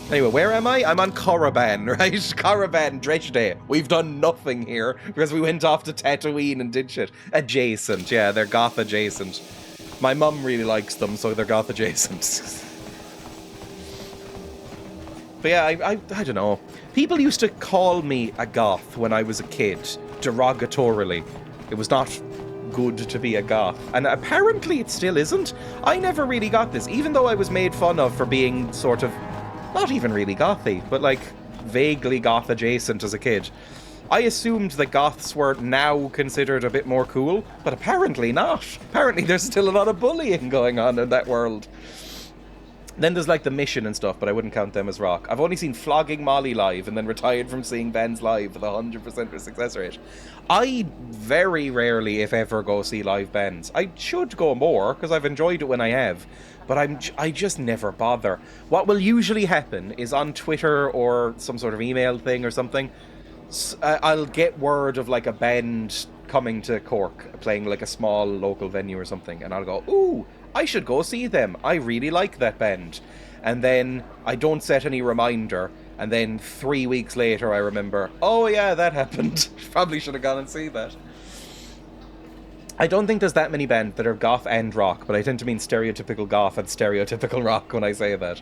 Anyway, where am I? I'm on Korriban, right? Korriban, Dreya. We've done nothing here because we went off to Tatooine and did shit. Adjacent, yeah, they're goth adjacent. My mum really likes them, so they're goth adjacent. But yeah, I don't know. People used to call me a goth when I was a kid, derogatorily. It was not good to be a goth. And apparently it still isn't. I never really got this, even though I was made fun of for being sort of, not even really gothy, but like vaguely goth adjacent as a kid. I assumed that goths were now considered a bit more cool, but apparently not. Apparently there's still a lot of bullying going on in that world. Then there's like the Mission and stuff, but I wouldn't count them as rock. I've only seen Flogging Molly live and then retired from seeing bands live with a 100% success rate. I very rarely, if ever, go see live bands. I should go more, because I've enjoyed it when I have, but I just never bother. What will usually happen is on Twitter or some sort of email thing or something, I'll get word of like a band coming to Cork, playing like a small local venue or something, and I'll go, ooh, I should go see them. I really like that band. And then I don't set any reminder, and then 3 weeks later I remember, oh yeah, that happened. Probably should have gone and see that. I don't think there's that many bands that are goth and rock, but I tend to mean stereotypical goth and stereotypical rock when I say that.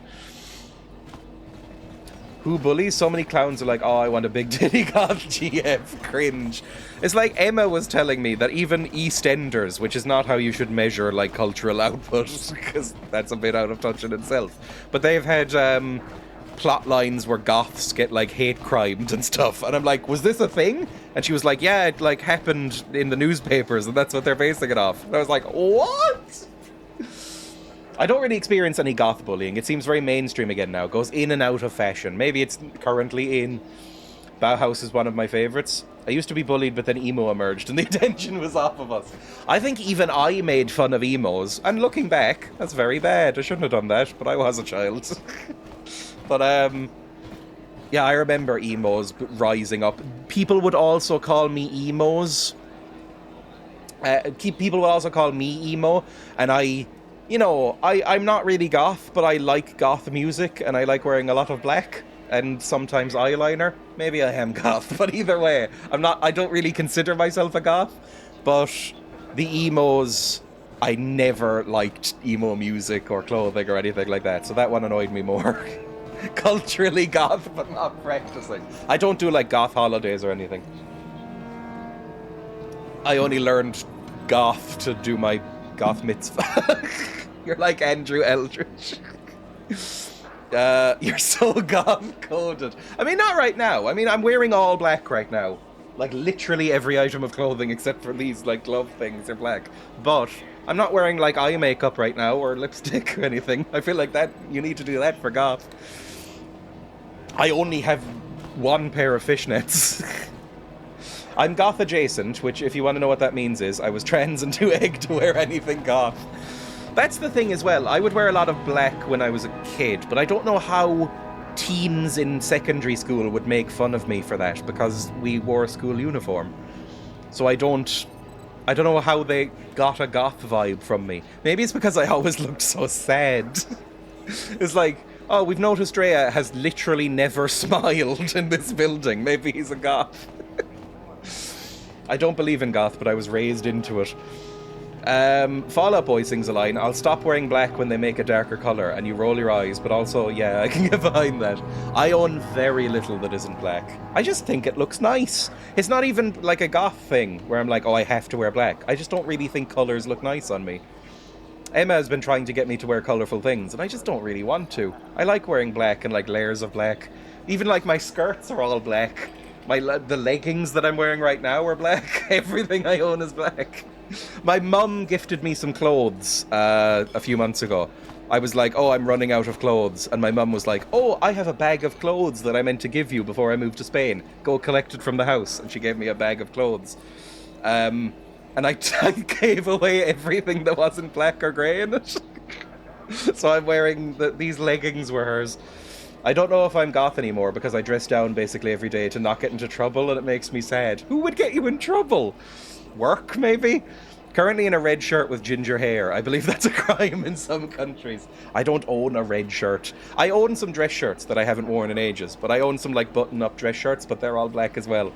Who bullies? So many clowns are like, oh, I want a big titty goth GF, cringe. It's like Emma was telling me that even EastEnders, which is not how you should measure like cultural output, because that's a bit out of touch in itself, but they've had plot lines where goths get like hate crimed and stuff, and I'm like, was this a thing? And she was like, yeah, it like happened in the newspapers and that's what they're basing it off. And I was like, what? I don't really experience any goth bullying. It seems very mainstream again now. It goes in and out of fashion. Maybe it's currently in. Bauhaus is one of my favorites. I used to be bullied, but then emo emerged and the attention was off of us. I think even I made fun of emos, and looking back, that's very bad. I shouldn't have done that, but I was a child. But yeah, I remember emos rising up. People would also call me emos. People would also call me emo, and I'm not really goth, but I like goth music, and I like wearing a lot of black, and sometimes eyeliner. Maybe I am goth, but either way, I don't really consider myself a goth, but the emos, I never liked emo music or clothing or anything like that, so that one annoyed me more. Culturally goth, but not practicing. I don't do like goth holidays or anything. I only learned goth to do my goth mitzvah. You're like Andrew Eldridge. You're so goth coded. I mean, not right now. I mean, I'm wearing all black right now. Like, literally every item of clothing except for these, like, glove things are black. But I'm not wearing, like, eye makeup right now or lipstick or anything. I feel like that, you need to do that for goth. I only have one pair of fishnets. I'm goth adjacent, which, if you want to know what that means, is I was trans and too egg to wear anything goth. That's the thing as well. I would wear a lot of black when I was a kid, but I don't know how teens in secondary school would make fun of me for that, because we wore a school uniform. So I don't know how they got a goth vibe from me. Maybe it's because I always looked so sad. It's like, oh, we've noticed Dreya has literally never smiled in this building. Maybe he's a goth. I don't believe in goth, but I was raised into it. Fall Out Boy sings a line, I'll stop wearing black when they make a darker colour, and you roll your eyes, but also, yeah, I can get behind that. I own very little that isn't black. I just think it looks nice. It's not even like a goth thing, where I'm like, oh, I have to wear black. I just don't really think colours look nice on me. Emma has been trying to get me to wear colourful things, and I just don't really want to. I like wearing black and like layers of black. Even like my skirts are all black. The leggings that I'm wearing right now are black. Everything I own is black. My mum gifted me some clothes a few months ago. I was like, oh, I'm running out of clothes. And my mum was like, oh, I have a bag of clothes that I meant to give you before I moved to Spain. Go collect it from the house. And she gave me a bag of clothes. And I gave away everything that wasn't black or grey in it. So I'm wearing these leggings were hers. I don't know if I'm goth anymore because I dress down basically every day to not get into trouble, and it makes me sad. Who would get you in trouble? Work, maybe? Currently in a red shirt with ginger hair. I believe that's a crime in some countries. I don't own a red shirt. I own some dress shirts that I haven't worn in ages, but I own some like button-up dress shirts, but they're all black as well.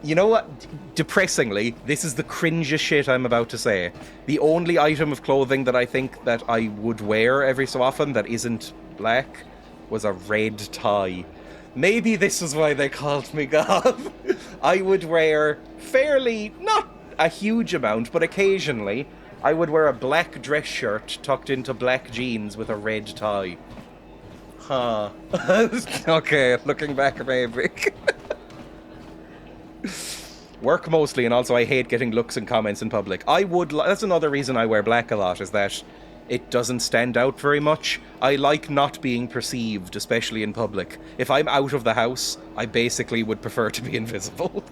You know what? Depressingly, this is the cringiest shit I'm about to say. The only item of clothing that I think that I would wear every so often that isn't black was a red tie. Maybe this is why they called me goth. I would wear fairly, not a huge amount, but occasionally, I would wear a black dress shirt tucked into black jeans with a red tie. Huh. Okay, looking back maybe. Work mostly, and also I hate getting looks and comments in public. That's another reason I wear black a lot, is that it doesn't stand out very much. I like not being perceived, especially in public. If I'm out of the house, I basically would prefer to be invisible.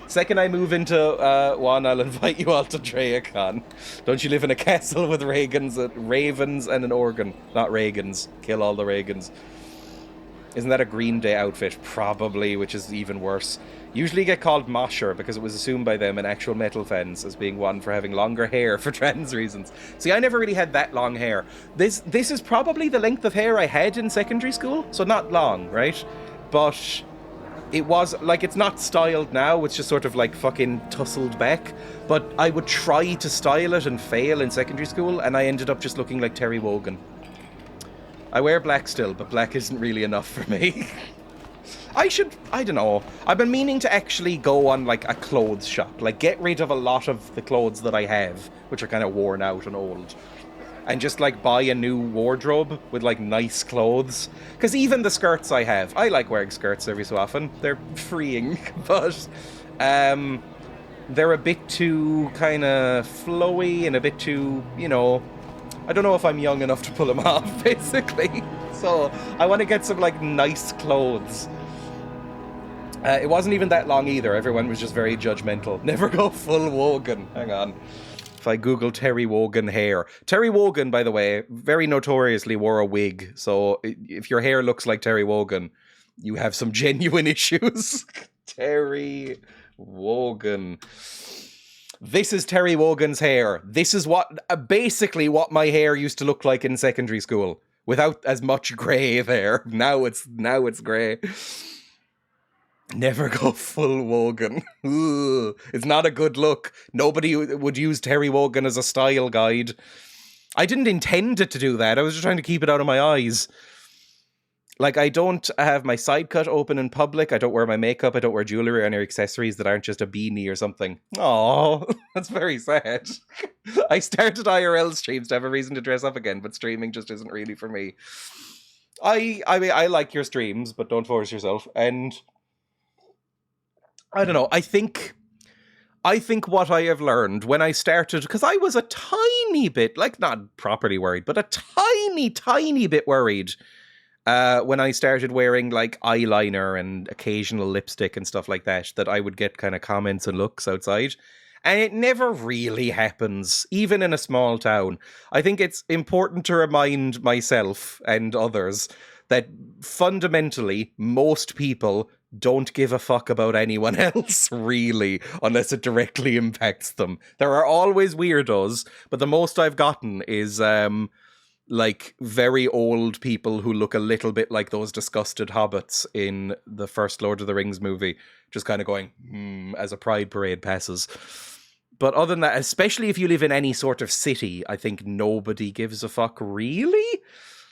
Second I move into one, I'll invite you all to DreyaCon. Don't you live in a castle with ravens and an organ? Not Reagans. Kill all the Reagans. Isn't that a Green Day outfit? Probably, which is even worse. Usually get called Mosher because it was assumed by them and actual metal fans as being one for having longer hair for trans reasons. See, I never really had that long hair. This is probably the length of hair I had in secondary school, so not long, right? But it was, like, it's not styled now, it's just sort of like fucking tousled back. But I would try to style it and fail in secondary school, and I ended up just looking like Terry Wogan. I wear black still, but black isn't really enough for me. I don't know. I've been meaning to actually go on, like, a clothes shop. Like, get rid of a lot of the clothes that I have, which are kind of worn out and old. And just, like, buy a new wardrobe with, like, nice clothes. Because even the skirts I have, I like wearing skirts every so often. They're freeing, but they're a bit too kind of flowy and a bit too, you know, I don't know if I'm young enough to pull them off, basically. So I want to get some, like, nice clothes. It wasn't even that long either. Everyone was just very judgmental. Never go full Wogan. Hang on. If I Google Terry Wogan hair. Terry Wogan, by the way, very notoriously wore a wig. So if your hair looks like Terry Wogan, you have some genuine issues. Terry Wogan. This is Terry Wogan's hair. This is basically what my hair used to look like in secondary school, without as much grey there. Now it's grey. Never go full Wogan. It's not a good look. Nobody would use Terry Wogan as a style guide. I didn't intend it to do that. I was just trying to keep it out of my eyes. Like, I don't have my side cut open in public. I don't wear my makeup. I don't wear jewelry or any accessories that aren't just a beanie or something. Aww, that's very sad. I started IRL streams to have a reason to dress up again, but streaming just isn't really for me. I mean, I like your streams, but don't force yourself. And I don't know. I think what I have learned when I started, because I was a tiny bit, like, not properly worried, but a tiny bit worried when I started wearing, like, eyeliner and occasional lipstick and stuff like that I would get kind of comments and looks outside. And it never really happens, even in a small town. I think it's important to remind myself and others that fundamentally, most people don't give a fuck about anyone else, really, unless it directly impacts them. There are always weirdos, but the most I've gotten is like very old people who look a little bit like those disgusted hobbits in the first Lord of the Rings movie, just kind of going, as a pride parade passes. But other than that, especially if you live in any sort of city, I think nobody gives a fuck, really?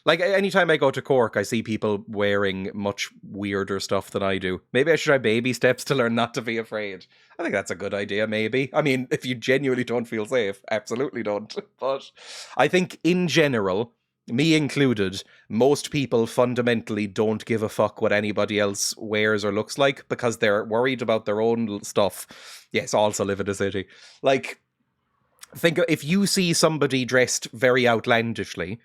Like, anytime I go to Cork, I see people wearing much weirder stuff than I do. Maybe I should try baby steps to learn not to be afraid. I think that's a good idea, maybe. I mean, if you genuinely don't feel safe, absolutely don't. But I think, in general, me included, most people fundamentally don't give a fuck what anybody else wears or looks like because they're worried about their own stuff. Yes, also live in a city. Like, think if you see somebody dressed very outlandishly,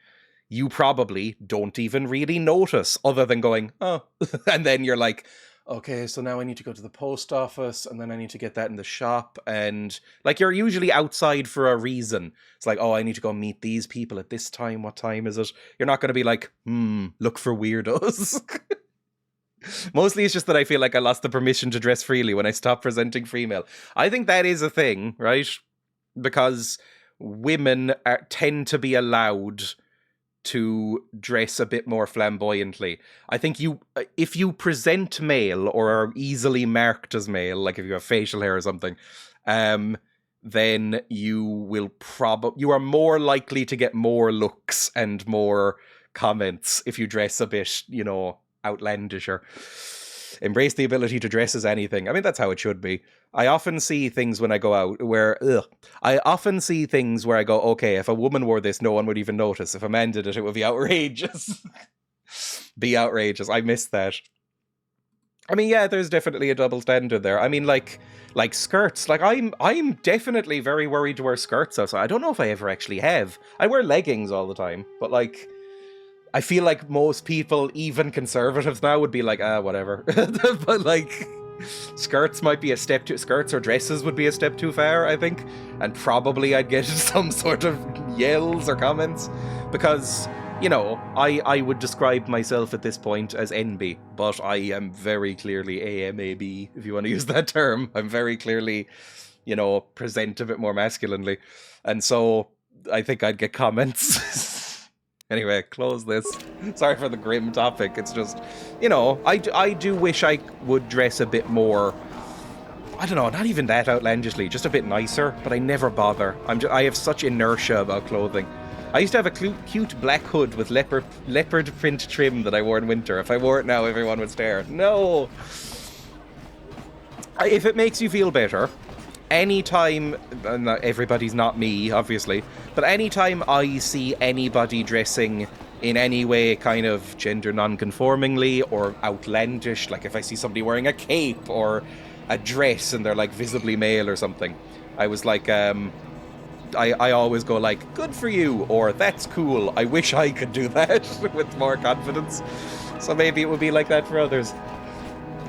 you probably don't even really notice other than going, oh, and then you're like, okay, so now I need to go to the post office and then I need to get that in the shop. And like, you're usually outside for a reason. It's like, oh, I need to go meet these people at this time. What time is it? You're not going to be like, look for weirdos. Mostly it's just that I feel like I lost the permission to dress freely when I stopped presenting female. I think that is a thing, right? Because women tend to be allowed to dress a bit more flamboyantly. I think if you present male or are easily marked as male, like if you have facial hair or something, then you are more likely to get more looks and more comments if you dress a bit, outlandish or embrace the ability to dress as anything. I mean, that's how it should be. I often see things when I go out where I go, okay, if a woman wore this, no one would even notice. If a man did it, it would be outrageous. Be outrageous. I miss that. I mean, yeah, there's definitely a double standard there. I mean, like skirts. Like, I'm definitely very worried to wear skirts outside. I don't know if I ever actually have. I wear leggings all the time, but like, I feel like most people, even conservatives now, would be like, whatever. But like, skirts might be a step too. Skirts or dresses would be a step too far, I think, and probably I'd get some sort of yells or comments because, I would describe myself at this point as NB, but I am very clearly AMAB, if you want to use that term. I'm very clearly, present a bit more masculinely, and so I think I'd get comments. Anyway, close this. Sorry for the grim topic. It's just, I do wish I would dress a bit more, I don't know, not even that outlandishly, just a bit nicer, but I never bother. I have such inertia about clothing. I used to have a cute black hood with leopard print trim that I wore in winter. If I wore it now, everyone would stare. No! If it makes you feel better, anytime, and everybody's not me, obviously, but anytime I see anybody dressing in any way kind of gender non-conformingly or outlandish, like if I see somebody wearing a cape or a dress and they're like visibly male or something, I was like, I always go like, good for you, or that's cool, I wish I could do that with more confidence. So maybe it would be like that for others.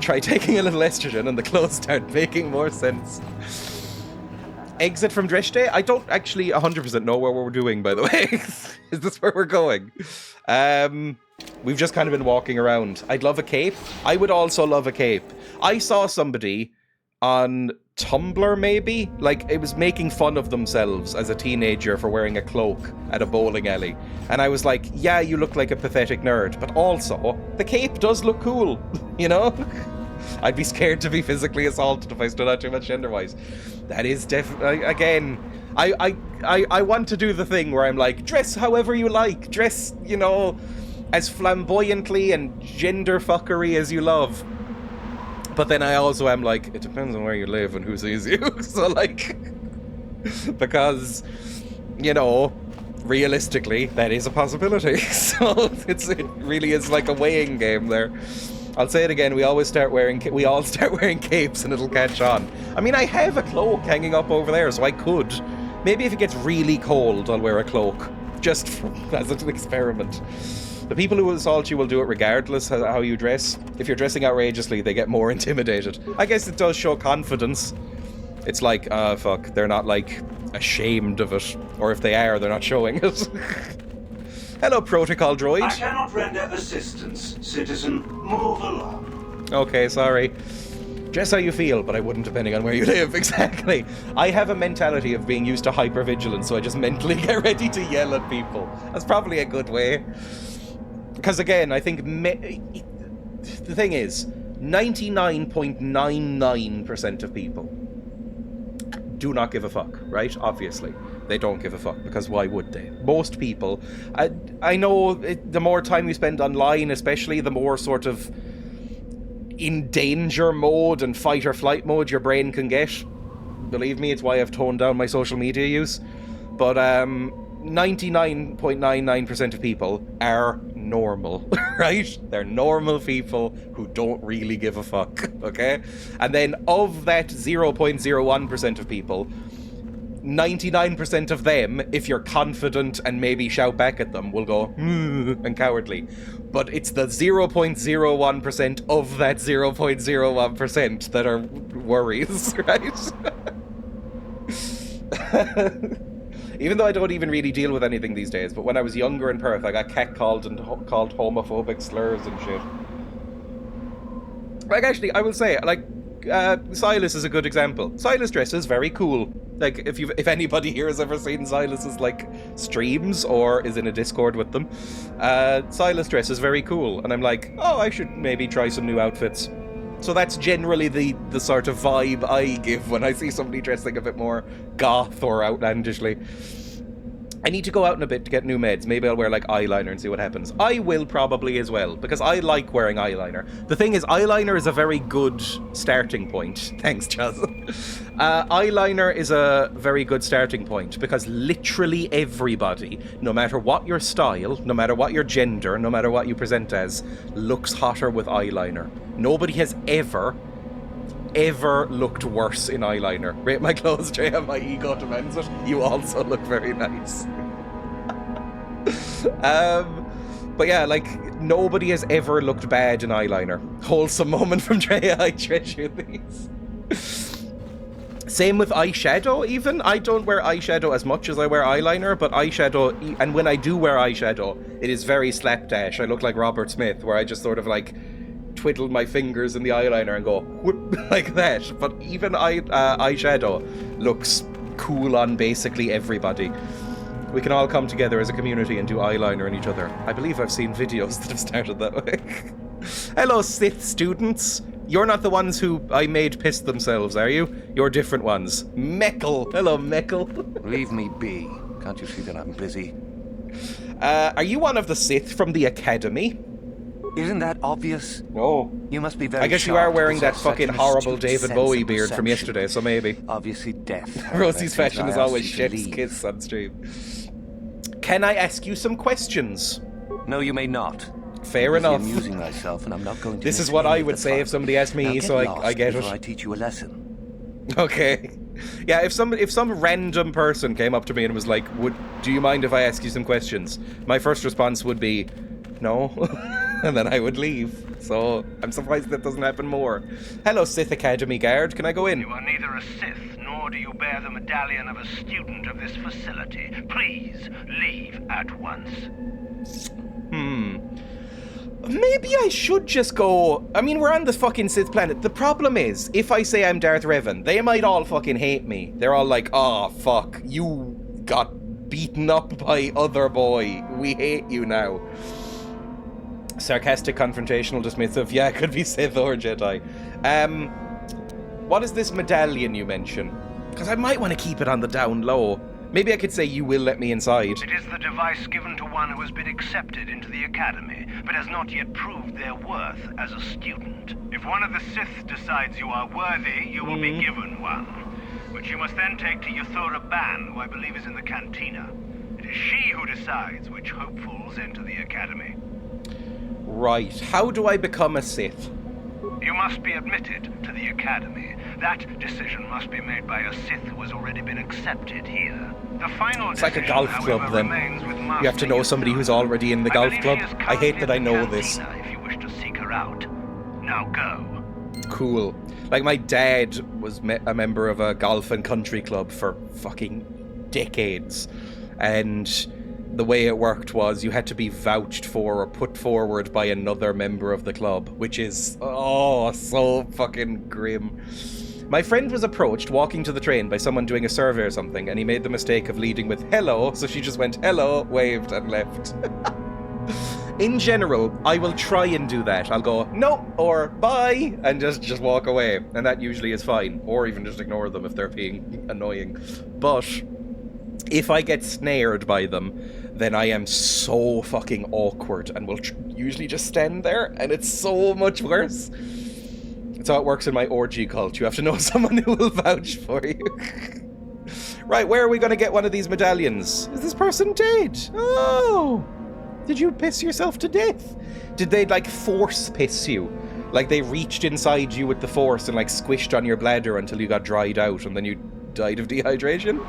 Try taking a little estrogen and the clothes start making more sense. Exit from dress day? I don't actually 100% know where we're doing, by the way. Is this where we're going? We've just kind of been walking around. I'd love a cape. I would also love a cape. I saw somebody on Tumblr, maybe? Like, it was making fun of themselves as a teenager for wearing a cloak at a bowling alley. And I was like, yeah, you look like a pathetic nerd, but also, the cape does look cool, I'd be scared to be physically assaulted if I stood out too much gender-wise. That is definitely, again, I want to do the thing where I'm like, dress however you like, dress, as flamboyantly and gender fuckery as you love. But then I also am like, it depends on where you live and who sees you. So like, because, realistically, that is a possibility. So it really is like a weighing game there. I'll say it again, we all start wearing capes and it'll catch on. I mean, I have a cloak hanging up over there, so I could. Maybe if it gets really cold, I'll wear a cloak. Just as an experiment. The people who assault you will do it regardless of how you dress. If you're dressing outrageously, they get more intimidated. I guess it does show confidence. It's like, fuck, they're not, like, ashamed of it. Or if they are, they're not showing it. Hello, protocol droid. I cannot render assistance, citizen. Move along. Okay, sorry. Dress how you feel, but I wouldn't depending on where you live, exactly. I have a mentality of being used to hypervigilance, so I just mentally get ready to yell at people. That's probably a good way. Because again, I think the thing is, 99.99% of people do not give a fuck, right? Obviously. They don't give a fuck, because why would they? Most people, I know the more time you spend online, especially, the more sort of in danger mode and fight or flight mode your brain can get. Believe me, it's why I've toned down my social media use. But 99.99% of people are normal, right? They're normal people who don't really give a fuck, okay? And then of that 0.01% of people, 99% of them, if you're confident and maybe shout back at them, will go, and cowardly. But it's the 0.01% of that 0.01% that are worries, right? Even though I don't even really deal with anything these days, but when I was younger in Perth, I got catcalled and called homophobic slurs and shit. Like, actually, I will say, like, Silas is a good example. Silas dresses very cool. Like, if anybody here has ever seen Silas's, like, streams or is in a Discord with them, Silas dresses very cool. And I'm like, oh, I should maybe try some new outfits. So that's generally the sort of vibe I give when I see somebody dressing a bit more goth or outlandishly. I need to go out in a bit to get new meds. Maybe I'll wear, like, eyeliner and see what happens. I will probably as well, because I like wearing eyeliner. The thing is, eyeliner is a very good starting point. Thanks, Chaz. Eyeliner is a very good starting point, because literally everybody, no matter what your style, no matter what your gender, no matter what you present as, looks hotter with eyeliner. Nobody has ever looked worse in eyeliner. Rate my clothes, Dreya, my ego demands it. You also look very nice. But yeah, like, nobody has ever looked bad in eyeliner. Wholesome moment from Dreya, I treasure these. Same with eyeshadow, even. I don't wear eyeshadow as much as I wear eyeliner, but eyeshadow, and when I do wear eyeshadow, it is very slapdash. I look like Robert Smith, where I just sort of, like, twiddle my fingers in the eyeliner and go whoop like that. But even eyeshadow looks cool on basically everybody. We can all come together as a community and do eyeliner on each other. I believe I've seen videos that have started that way. Hello, Sith students. You're not the ones who I made piss themselves, are you? You're different ones. Meckel. Hello, Meckel. Leave me be. Can't you see that I'm busy? Are you one of the Sith from the Academy? Isn't that obvious? No. You must be very I guess you are sharp wearing to that possess fucking such an horrible astute David sense Bowie of beard from perception. yesterday, so maybe. Obviously death. Rosie's That fashion means is I always asked you to chef's leave. kiss on stream. Can I ask you some questions? No, you may not. Fair I'm busy enough. amusing myself, and I'm not going to This miss is what any I of would the say fun. if somebody asked me, Now so get I get before it. I teach you a lesson. Okay. Yeah, if some random person came up to me and was like, do you mind if I ask you some questions? My first response would be, no. And then I would leave. So I'm surprised that doesn't happen more. Hello, Sith Academy guard. Can I go in? You are neither a Sith, nor do you bear the medallion of a student of this facility. Please, leave at once. Maybe I should just go... I mean, we're on the fucking Sith planet. The problem is, if I say I'm Darth Revan, they might all fucking hate me. They're all like, oh, fuck, you got beaten up by other boy. We hate you now. Sarcastic, confrontational, dismissive. Yeah, it could be Sith or Jedi. What is this medallion you mention? Because I might want to keep it on the down low. Maybe I could say you will let me inside. It is the device given to one who has been accepted into the Academy, but has not yet proved their worth as a student. If one of the Sith decides you are worthy, you will be given one, which you must then take to Yuthura Ban, who I believe is in the cantina. It is she who decides which hopefuls enter the Academy. Right. How do I become a Sith? You must be admitted to the Academy. That decision must be made by a Sith who has already been accepted here. The final It's like a decision, golf however, club, then. remains with You have to know somebody who's already in the golf believe club. she is I hate that I currently know in the this. cantina, if you wish to seek her out. Now go. Cool. Like, my dad was a member of a golf and country club for fucking decades. And the way it worked was you had to be vouched for or put forward by another member of the club, which is, oh, so fucking grim. My friend was approached walking to the train by someone doing a survey or something, and he made the mistake of leading with hello, so she just went hello, waved, and left. In general, I will try and do that. I'll go, no, or bye, and just walk away. And that usually is fine. Or even just ignore them if they're being annoying. But if I get snared by them, then I am so fucking awkward and will usually just stand there, and it's so much worse. That's how it works in my orgy cult. You have to know someone who will vouch for you. Right, where are we going to get one of these medallions? Is this person dead? Oh! Did you piss yourself to death? Did they, like, force piss you? Like, they reached inside you with the force and, like, squished on your bladder until you got dried out and then you died of dehydration?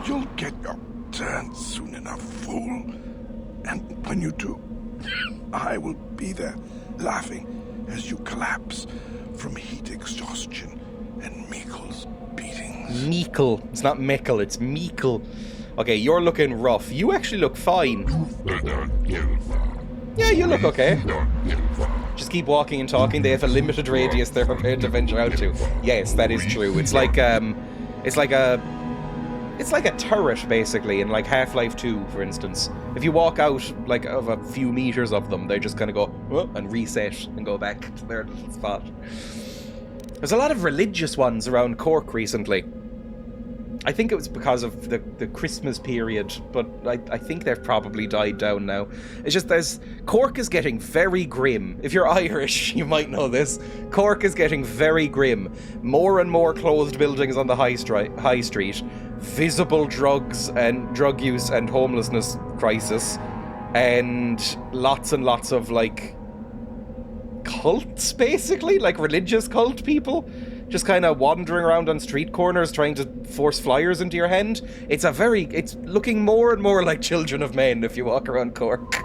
You'll get your turn soon enough, fool. And when you do, I will be there, laughing as you collapse from heat exhaustion and Meekle's beatings. Meekle. It's not Meckle, it's Meekle. Okay, you're looking rough. You actually look fine. Yeah, you look okay. just keep walking and talking. They have a limited radius they're prepared to venture out to. Yes, that is true. It's like a turret, basically, in like Half-Life 2, for instance. If you walk out like of a few meters of them, they just kind of go and reset and go back to their little spot. There's a lot of religious ones around Cork recently. I think it was because of the Christmas period, but I think they've probably died down now. It's just Cork is getting very grim. If you're Irish, you might know this. Cork is getting very grim. More and more closed buildings on the high street. Visible drug use and homelessness crisis. And lots of like cults, basically, like religious cult people. Just kind of wandering around on street corners trying to force flyers into your hand. It's looking more and more like Children of Men if you walk around Cork.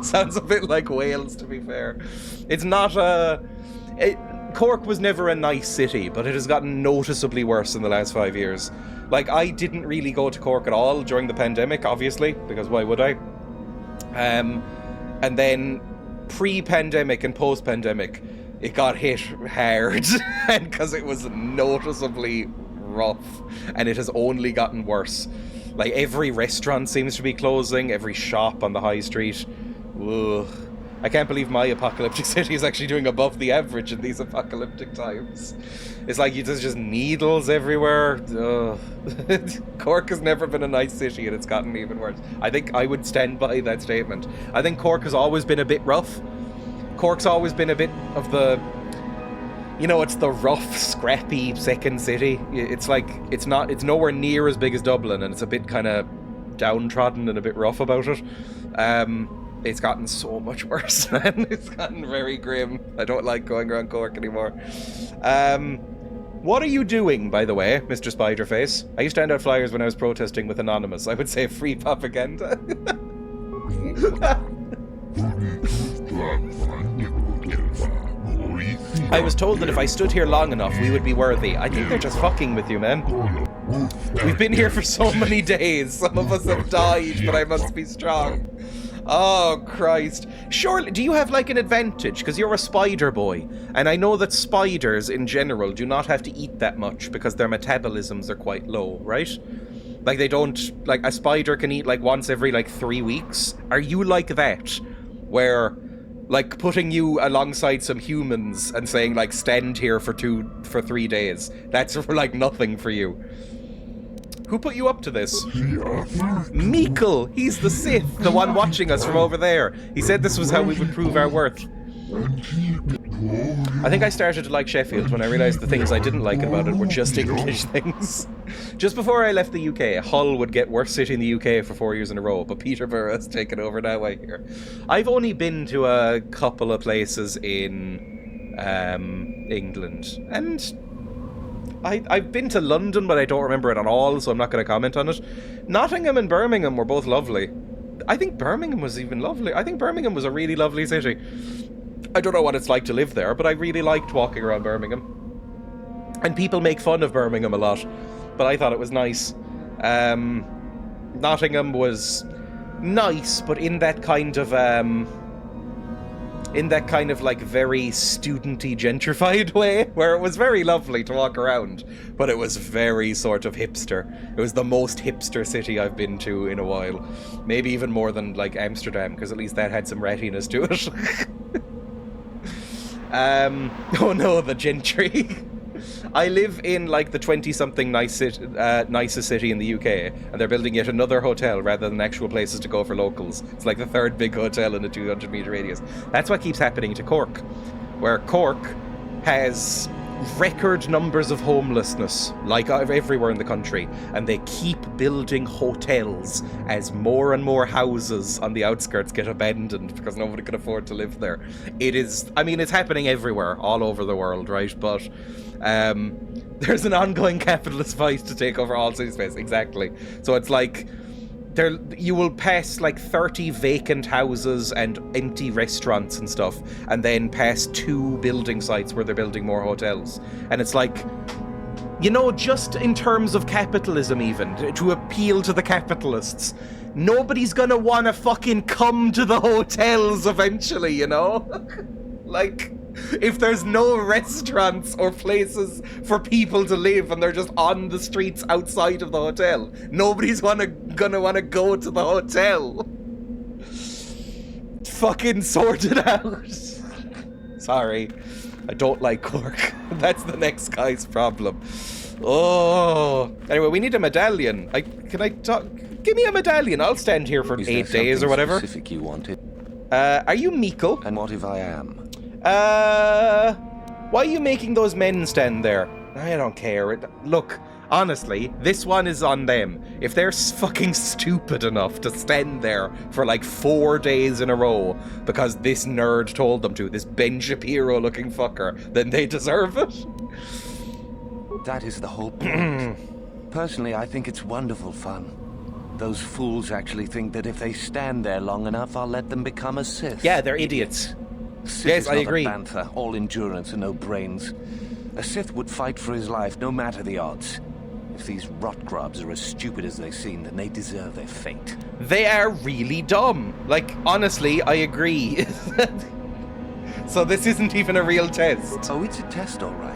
Sounds a bit like Wales, to be fair. It's not Cork was never a nice city, but it has gotten noticeably worse in the last 5 years. Like, I didn't really go to Cork at all during the pandemic, obviously, because why would I? And then pre-pandemic and post-pandemic, it got hit hard, and because it was noticeably rough, and it has only gotten worse. Like, every restaurant seems to be closing, every shop on the high street. Ugh. I can't believe my apocalyptic city is actually doing above the average in these apocalyptic times. It's like there's just needles everywhere. Ugh. Cork has never been a nice city, and it's gotten even worse. I think I would stand by that statement. I think Cork has always been a bit rough. Cork's always been a bit of the, it's the rough, scrappy second city. It's like, it's nowhere near as big as Dublin, and it's a bit kind of downtrodden and a bit rough about it. It's gotten so much worse, man. It's gotten very grim. I don't like going around Cork anymore. What are you doing, by the way, Mr. Spiderface? I used to hand out flyers when I was protesting with Anonymous. I would say free propaganda. I was told that if I stood here long enough, we would be worthy. I think they're just fucking with you, man. We've been here for so many days. Some of us have died, but I must be strong. Oh, Christ. Surely, do you have, like, an advantage? Because you're a spider boy. And I know that spiders, in general, do not have to eat that much because their metabolisms are quite low, right? Like, they don't... Like, a spider can eat, like, once every, like, 3 weeks. Are you like that? Where... Like, putting you alongside some humans and saying, like, stand here for 3 days. That's, like, nothing for you. Who put you up to this? Meekle! He's the Sith, the one watching us from over there. He said this was how we would prove our worth. I think I started to like Sheffield when I realised the things I didn't like about it were just English things. Just before I left the UK, Hull would get worst city in the UK for 4 years in a row, but Peterborough has taken over now, I hear. I've only been to a couple of places in England, and I've been to London, but I don't remember it at all, so I'm not going to comment on it. Nottingham and Birmingham were both lovely. I think Birmingham was even lovely. I think Birmingham was a really lovely city. I don't know what it's like to live there, but I really liked walking around Birmingham. And people make fun of Birmingham a lot, but I thought it was nice. Nottingham was nice, but in that kind of like very studenty, gentrified way, where it was very lovely to walk around, but it was very sort of hipster. It was the most hipster city I've been to in a while. Maybe even more than like Amsterdam, because at least that had some rattiness to it. Oh no, the gentry. I live in like the 20-something nicest city in the UK, and they're building yet another hotel rather than actual places to go for locals. It's like the third big hotel in a 200-metre radius. That's what keeps happening to Cork, where Cork has record numbers of homelessness, like everywhere in the country, and they keep building hotels as more and more houses on the outskirts get abandoned because nobody can afford to live there. It's happening everywhere, all over the world, right? But there's an ongoing capitalist fight to take over all city space, exactly. So it's like you will pass like 30 vacant houses and empty restaurants and stuff, and then pass 2 building sites where they're building more hotels. And it's like, just in terms of capitalism, even to appeal to the capitalists, nobody's gonna wanna fucking come to the hotels eventually, Like, if there's no restaurants or places for people to live and they're just on the streets outside of the hotel, nobody's gonna wanna go to the hotel. Fucking sort it out. Sorry, I don't like Cork. That's the next guy's problem. Oh, anyway, we need a medallion. Can I talk? Give me a medallion. I'll stand here for 8 days or whatever. Specific you wanted? Are you Meikle? And what if I am? Why are you making those men stand there? I don't care. Look, honestly, this one is on them. If they're fucking stupid enough to stand there for like 4 days in a row because this nerd told them to, this Ben Shapiro looking fucker, then they deserve it. That is the whole point. Personally, I think it's wonderful fun. Those fools actually think that if they stand there long enough, I'll let them become a Sith. Yeah, they're idiots. Sith Yes, is I not agree. A bantha, all endurance and no brains. A Sith would fight for his life, no matter the odds. If these rot grubs are as stupid as they seem, then they deserve their fate. They are really dumb. Like, honestly, I agree. So this isn't even a real test. Oh, it's a test, all right.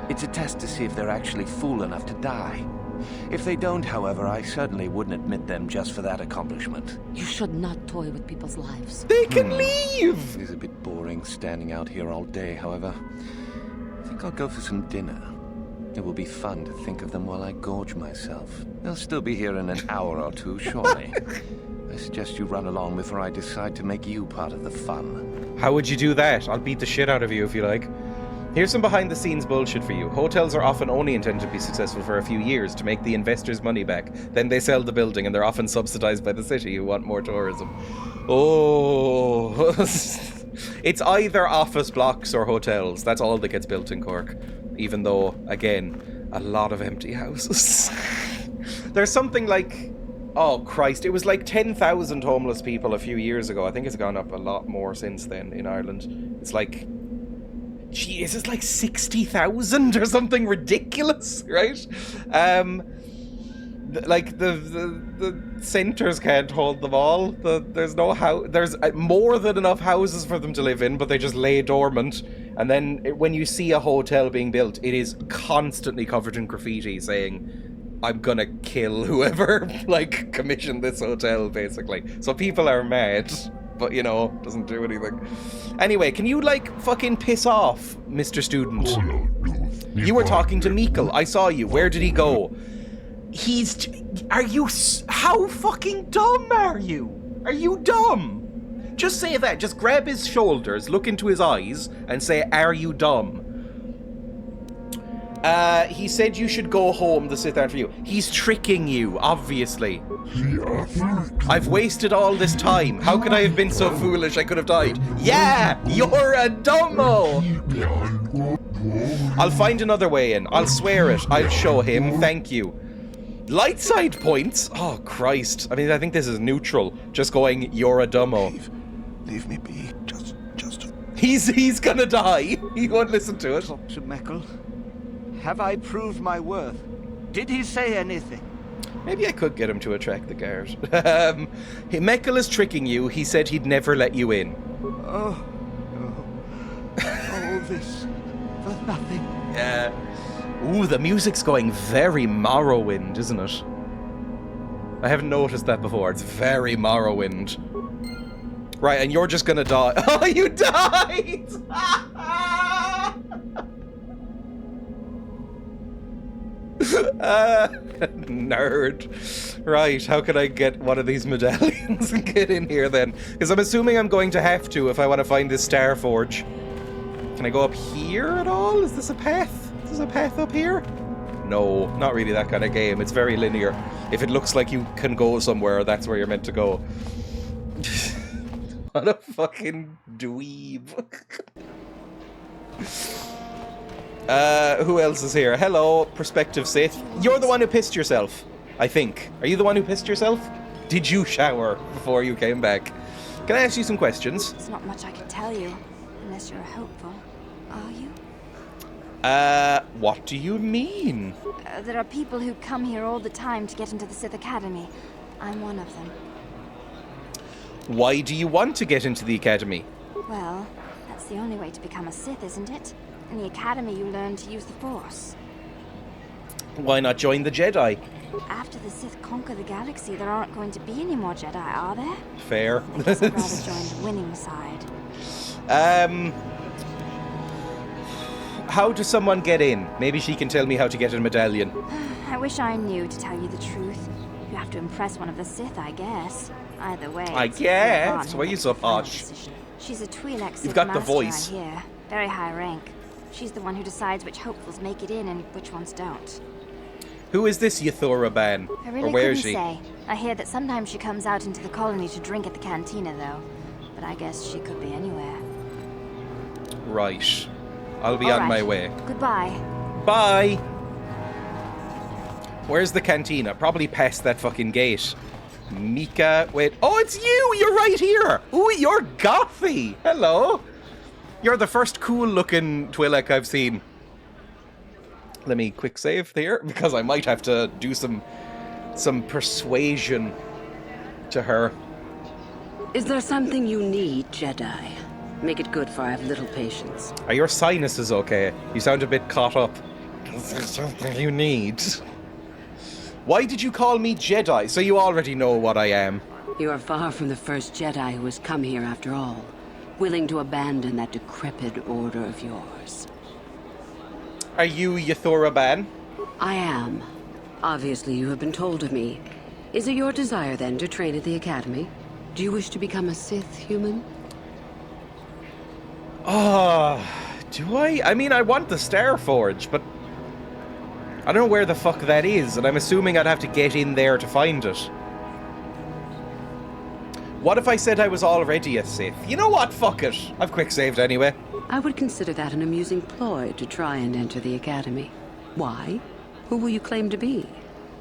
It's a test to see if they're actually fool enough to die. If they don't, however, I certainly wouldn't admit them just for that accomplishment. You should not toy with people's lives. They can leave! It is a bit boring standing out here all day, however. I think I'll go for some dinner. It will be fun to think of them while I gorge myself. They'll still be here in an hour or two, surely. I suggest you run along before I decide to make you part of the fun. How would you do that? I'll beat the shit out of you if you like. Here's some behind-the-scenes bullshit for you. Hotels are often only intended to be successful for a few years to make the investors' money back. Then they sell the building, and they're often subsidized by the city who want more tourism. Oh... It's either office blocks or hotels. That's all that gets built in Cork. Even though, again, a lot of empty houses. There's something like... Oh, Christ. It was like 10,000 homeless people a few years ago. I think it's gone up a lot more since then in Ireland. It's like... Jeez, it's like 60,000 or something ridiculous, right? Like the centres can't hold them all. There's no there's more than enough houses for them to live in, but they just lay dormant. And then when you see a hotel being built, it is constantly covered in graffiti saying, "I'm gonna kill whoever like commissioned this hotel," basically. So people are mad. But, you know, doesn't do anything. Anyway, can you, like, fucking piss off, Mr. Student? You were talking to Meikle. I saw you. Where did he go? Are you... How fucking dumb are you? Are you dumb? Just say that. Just grab his shoulders, look into his eyes, and say, "Are you dumb?" He said you should go home, the Sith aren't for you. He's tricking you, obviously. I've wasted all this time. How could I have been so foolish I could have died? Yeah, you're a dumbo! I'll find another way in. I'll swear it. I'll show him. Thank you. Light side points? Oh, Christ. I mean, I think this is neutral. Just going, "You're a dumbo." Leave me be. Just. He's gonna die. He won't listen to it. Dr. Meikle, have I proved my worth? Did he say anything? Maybe I could get him to attract the guard. Meikle is tricking you. He said he'd never let you in. Oh, all this for nothing. Yeah. Ooh, the music's going very Morrowind, isn't it? I haven't noticed that before. It's very Morrowind. Right, and you're just gonna die. Oh, you died! Nerd. Right, how can I get one of these medallions and get in here then? Because I'm assuming I'm going to have to if I want to find this Star Forge. Can I go up here at all? Is this a path? Is this a path up here? No, not really that kind of game. It's very linear. If it looks like you can go somewhere, that's where you're meant to go. What a fucking dweeb. Who else is here? Hello, prospective Sith. You're the one who pissed yourself, I think. Are you the one who pissed yourself? Did you shower before you came back? Can I ask you some questions? There's not much I can tell you, unless you're hopeful. Are you? What do you mean? There are people who come here all the time to get into the Sith Academy. I'm one of them. Why do you want to get into the academy? Well, That's the only way to become a Sith, isn't it? In the Academy, you learn to use the Force. Why not join the Jedi? After the Sith conquer the galaxy, there aren't going to be any more Jedi, are there? Fair. I guess I'd rather join the winning side. How does someone get in? Maybe she can tell me how to get a medallion. I wish I knew, to tell you the truth. You have to impress one of the Sith, I guess. Either way. I guess. Why are you so posh? She's a Twi'lek Sith You've got the master, voice. I hear. Very high rank. She's the one who decides which hopefuls make it in and which ones don't. Who is this Yathora Ban? I really Or where couldn't is she? say. I hear that sometimes she comes out into the colony to drink at the cantina, though. But I guess she could be anywhere. Right. I'll be All on my right. way. Goodbye. Bye! Where's the cantina? Probably past that fucking gate. Mika, wait. Oh, it's you! You're right here! Ooh, you're gothy! Hello! You're the first cool-looking Twi'lek I've seen. Let me quick save there, because I might have to do some persuasion to her. Is there something you need, Jedi? Make it good, for I have little patience. Are your sinuses okay? You sound a bit caught up. Is there something you need? Why did you call me Jedi? So you already know what I am. You are far from the first Jedi who has come here after all, willing to abandon that decrepit order of yours. Are you Yathora Ban? I am. Obviously, you have been told of me. Is it your desire, then, to train at the Academy? Do you wish to become a Sith human? Do I? I mean, I want the Star Forge, but I don't know where the fuck that is, and I'm assuming I'd have to get in there to find it. What if I said I was already a Sith? You know what? Fuck it. I've quick saved anyway. I would consider that an amusing ploy to try and enter the Academy. Why? Who will you claim to be?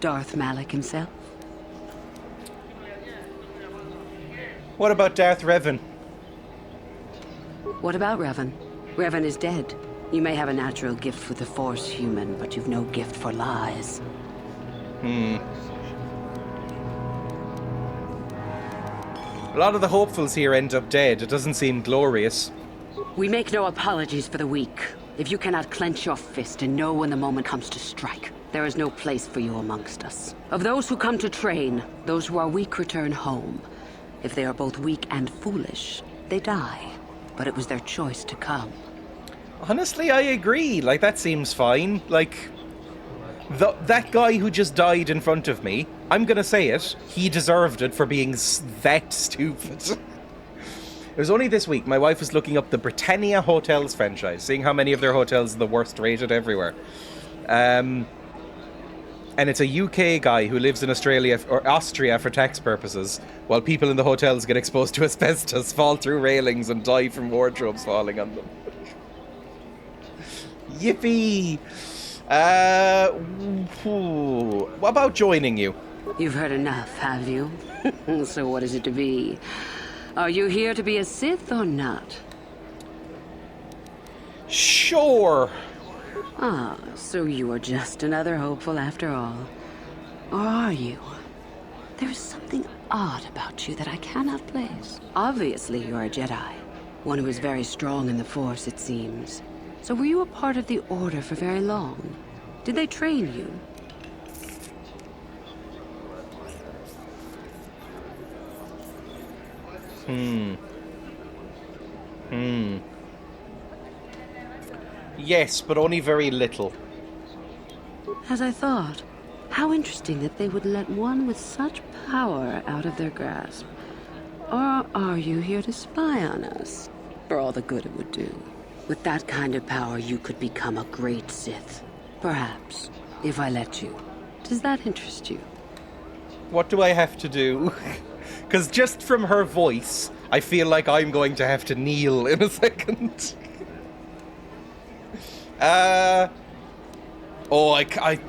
Darth Malak himself? What about Darth Revan? What about Revan? Revan is dead. You may have a natural gift for the Force, human, but you've no gift for lies. A lot of the hopefuls here end up dead. It doesn't seem glorious. We make no apologies for the weak. If you cannot clench your fist and know when the moment comes to strike, there is no place for you amongst us. Of those who come to train, those who are weak return home. If they are both weak and foolish, they die. But it was their choice to come. Honestly, I agree. Like, that seems fine. Like, that guy who just died in front of me, I'm gonna say it, he deserved it for being that stupid. It was only this week, my wife was looking up the Britannia Hotels franchise, seeing how many of their hotels are the worst rated everywhere. And it's a UK guy who lives in Australia or Austria for tax purposes, while people in the hotels get exposed to asbestos, fall through railings, and die from wardrobes falling on them. Yippee! What about joining you? You've heard enough, have you? So what is it to be? Are you here to be a Sith or not? Sure. Ah, so you are just another hopeful after all. Or are you? There is something odd about you that I cannot place. Obviously, you're a Jedi. One who is very strong in the Force, it seems. So were you a part of the Order for very long? Did they train you? Yes, but only very little. As I thought. How interesting that they would let one with such power out of their grasp. Or are you here to spy on us? For all the good it would do. With that kind of power, you could become a great Sith. Perhaps, if I let you. Does that interest you? What do I have to do? Because just from her voice, I feel like I'm going to have to kneel in a second. I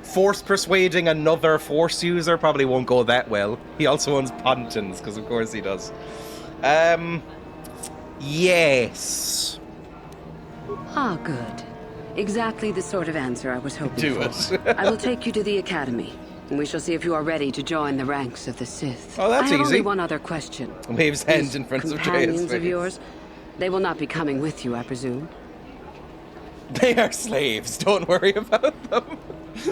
force persuading another Force user probably won't go that well. He also owns Pontins, because of course he does. Yes. Ah, good. Exactly the sort of answer I was hoping Do for. it. I will take you to the Academy, and we shall see if you are ready to join the ranks of the Sith. Oh, that's I have easy. only one other question. Waves hand in front of Dreya's Companions face. of yours, They will not be coming with you, I presume. They are slaves, don't worry about them.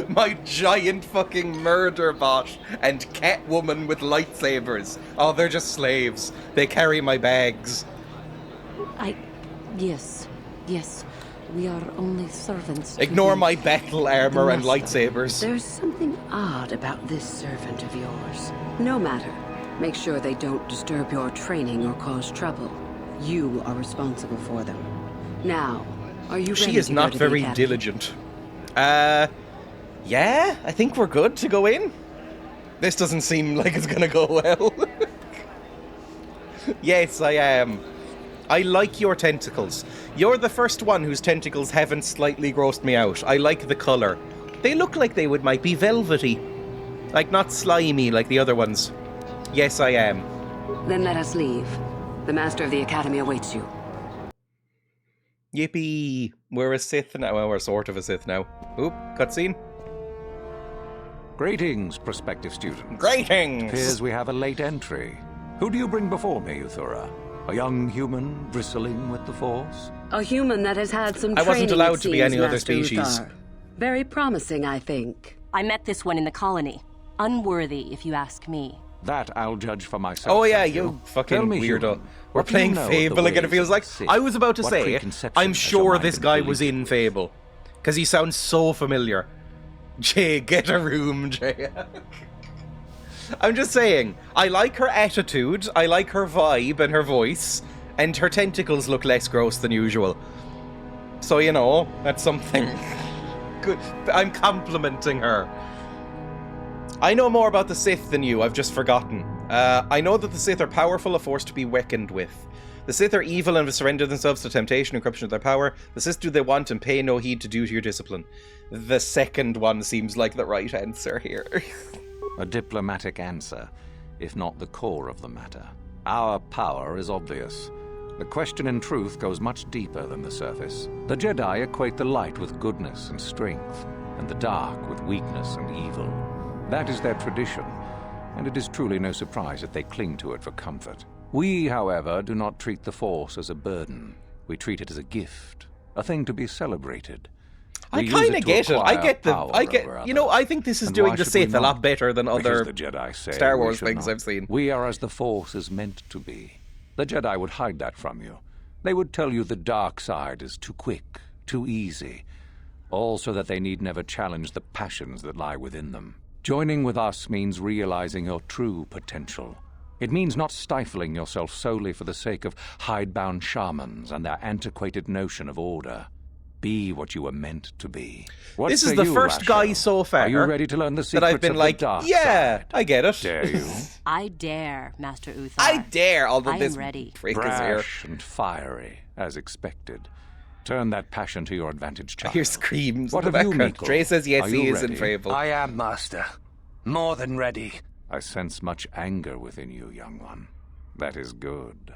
My giant fucking murder bot and Catwoman with lightsabers. Oh, they're just slaves. They carry my bags. Yes. We are only servants. Ignore my battle armor and master. lightsabers. There's something odd about this servant of yours. No matter. Make sure they don't disturb your training or cause trouble. You are responsible for them. Now, are you ready She is to go not to the very academy? diligent. Yeah, I think we're good to go in. This doesn't seem like it's gonna go well. Yes, I am. I like your tentacles. You're the first one whose tentacles haven't slightly grossed me out. I like the colour. They look like they might be velvety. Like, not slimy like the other ones. Yes, I am. Then let us leave. The master of the academy awaits you. Yippee. We're a Sith now. Well, we're sort of a Sith now. Oop, cutscene. Greetings, prospective students. Greetings! Appears we have a late entry. Who do you bring before me, Uthura? A young human bristling with the Force? A human that has had some I training, wasn't allowed it to be seems, any other Master species. Uthar. Very promising, I think. I met this one in the colony. Unworthy, if you ask me. That I'll judge for myself. Oh yeah, thank you Tell fucking me, weirdo. human, We're what do you playing know of the Fable again, it ways feels of like. the Sith? I was about to What say, preconceptions I'm has your sure mind this been guy believed was in Fable. Because he sounds so familiar. Jay, get a room, Jay. I'm just saying, I like her attitude, I like her vibe and her voice, and her tentacles look less gross than usual. So, you know, that's something. Good. I'm complimenting her. I know more about the Sith than you, I've just forgotten. I know that the Sith are powerful, a force to be reckoned with. The Sith are evil and have surrendered themselves to temptation and corruption of their power. The Sith do they want and pay no heed to duty or discipline. The second one seems like the right answer here. A diplomatic answer, if not the core of the matter. Our power is obvious. The question in truth goes much deeper than the surface. The Jedi equate the light with goodness and strength, and the dark with weakness and evil. That is their tradition, and it is truly no surprise that they cling to it for comfort. We, however, do not treat the Force as a burden. We treat it as a gift, a thing to be celebrated. I kind of get it. I get you know, I think this is And doing why the should we Sith a lot not? better than Because other the Jedi say Star we Wars should things not. I've seen. We are as the Force is meant to be. The Jedi would hide that from you. They would tell you the dark side is too quick, too easy, all so that they need never challenge the passions that lie within them. Joining with us means realizing your true potential. It means not stifling yourself solely for the sake of hidebound shamans and their antiquated notion of order. Be what you were meant to be. What This is say the you, first Asher? guy so far Are you ready to learn the that secrets I've been of like, the dark yeah, side? I get it. Dare you? I dare, Master Uthar. I dare, although I am this ready. freak is here. Brash and fiery, as expected. Turn that passion to your advantage, I child. hear screams What in the of you, background. Mikkel? Dre says yes, Are he you is in ready? Fable. I am, Master. More than ready. I sense much anger within you, young one. That is good.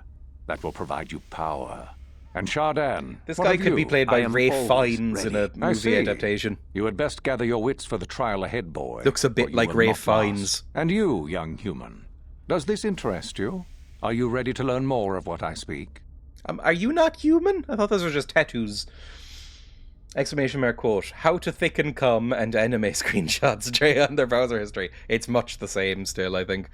That will provide you power. And Shardan, This what guy of could be you? played by I am Ralph always Fiennes in ready. a I movie see. adaptation. You had best gather your wits for the trial ahead, boy. Looks a bit for you like will Ralph not Fiennes. last. And you, young human, does this interest you? Are you ready to learn more of what I speak? Are you not human? I thought those were just tattoos. Exclamation mark quote. How to thicken cum and anime screenshots. Dreya on their browser history. It's much the same still, I think.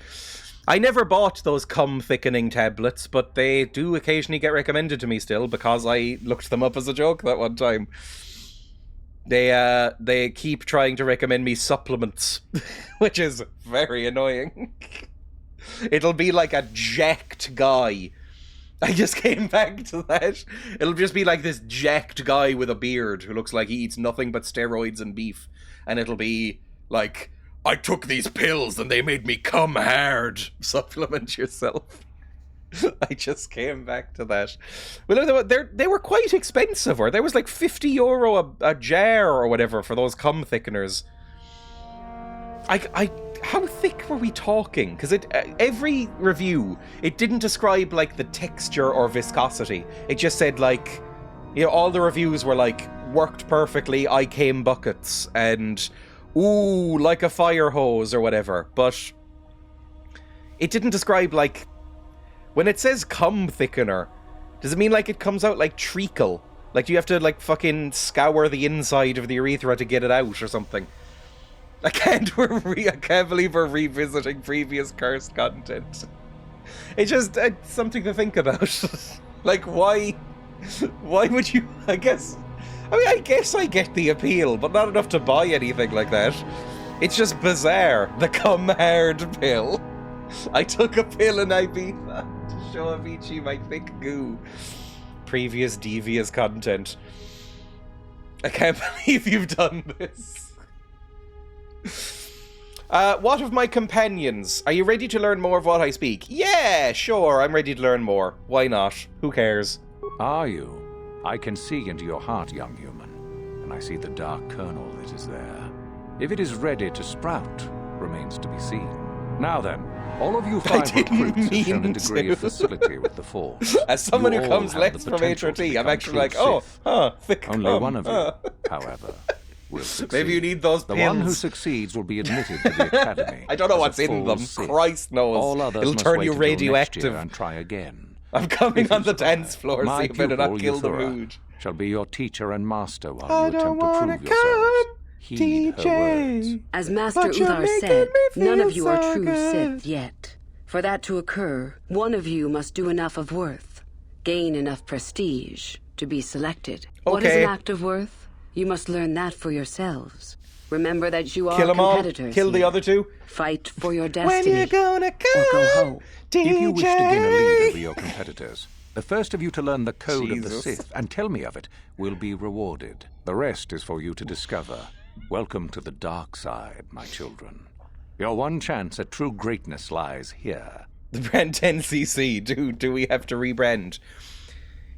I never bought those cum thickening tablets, but they do occasionally get recommended to me still because I looked them up as a joke that one time. They keep trying to recommend me supplements, which is very annoying. It'll be like a jacked guy. I just came back to that. It'll just be like this jacked guy with a beard who looks like he eats nothing but steroids and beef. And it'll be like, I took these pills and they made me come hard. Supplement yourself. I just came back to that. Well, they were quite expensive. Or there was like €50 a jar or whatever for those cum thickeners. How thick were we talking? Because every review, it didn't describe like the texture or viscosity. It just said like, you know, all the reviews were like, worked perfectly, I came buckets, and ooh, like a fire hose or whatever. But it didn't describe like, when it says cum thickener, Does it mean like it comes out like treacle? Like, do you have to like fucking scour the inside of the urethra to get it out or something? I can't believe we're revisiting previous cursed content. It's just something to think about. Like, why would you? I guess I get the appeal, but not enough to buy anything like that. It's just bizarre. The come hard pill. I took a pill in Ibiza to show Avicii my thick goo. Previous devious content. I can't believe you've done this. What of my companions? Are you ready to learn more of what I speak? Yeah, sure, I'm ready to learn more. Why not? Who cares? Are you? I can see into your heart, young human, and I see the dark kernel that is there. If it is ready to sprout, remains to be seen. Now then, all of you 5 recruits have shown a degree of facility with the Force. As someone You who all comes have less the from potential to HRT, I'm become actually true like, Sith. thick Only cum, one of you, however, will succeed. Maybe you need those The pills. one who succeeds will be admitted to the academy. I don't know as a what's in full them. Sith. Christ knows. All others It'll must turn wait you until next radioactive. year and try again. I'm coming If you on the survive, dance floor, so my you better not pupil, kill the Euthura, mood. shall be your teacher and master while I you don't attempt to wanna prove yourselves. come, Heed her words. As Master But you're Uthar making said, me none feel of you are so true good. Sith yet. For that to occur, one of you must do enough of worth, gain enough prestige, to be selected. What is Okay. an act of worth? You must learn that for yourselves. Remember that you are Kill them all. competitors. Kill the here. other two. Fight for your When destiny. you gonna come, or go home. DJ? If you wish to gain a lead over your competitors, the first of you to learn the code of the Jesus. Sith and tell me of it will be rewarded. The rest is for you to discover. Welcome to the dark side, my children. Your one chance at true greatness lies here. The brand 10cc. Do we have to rebrand?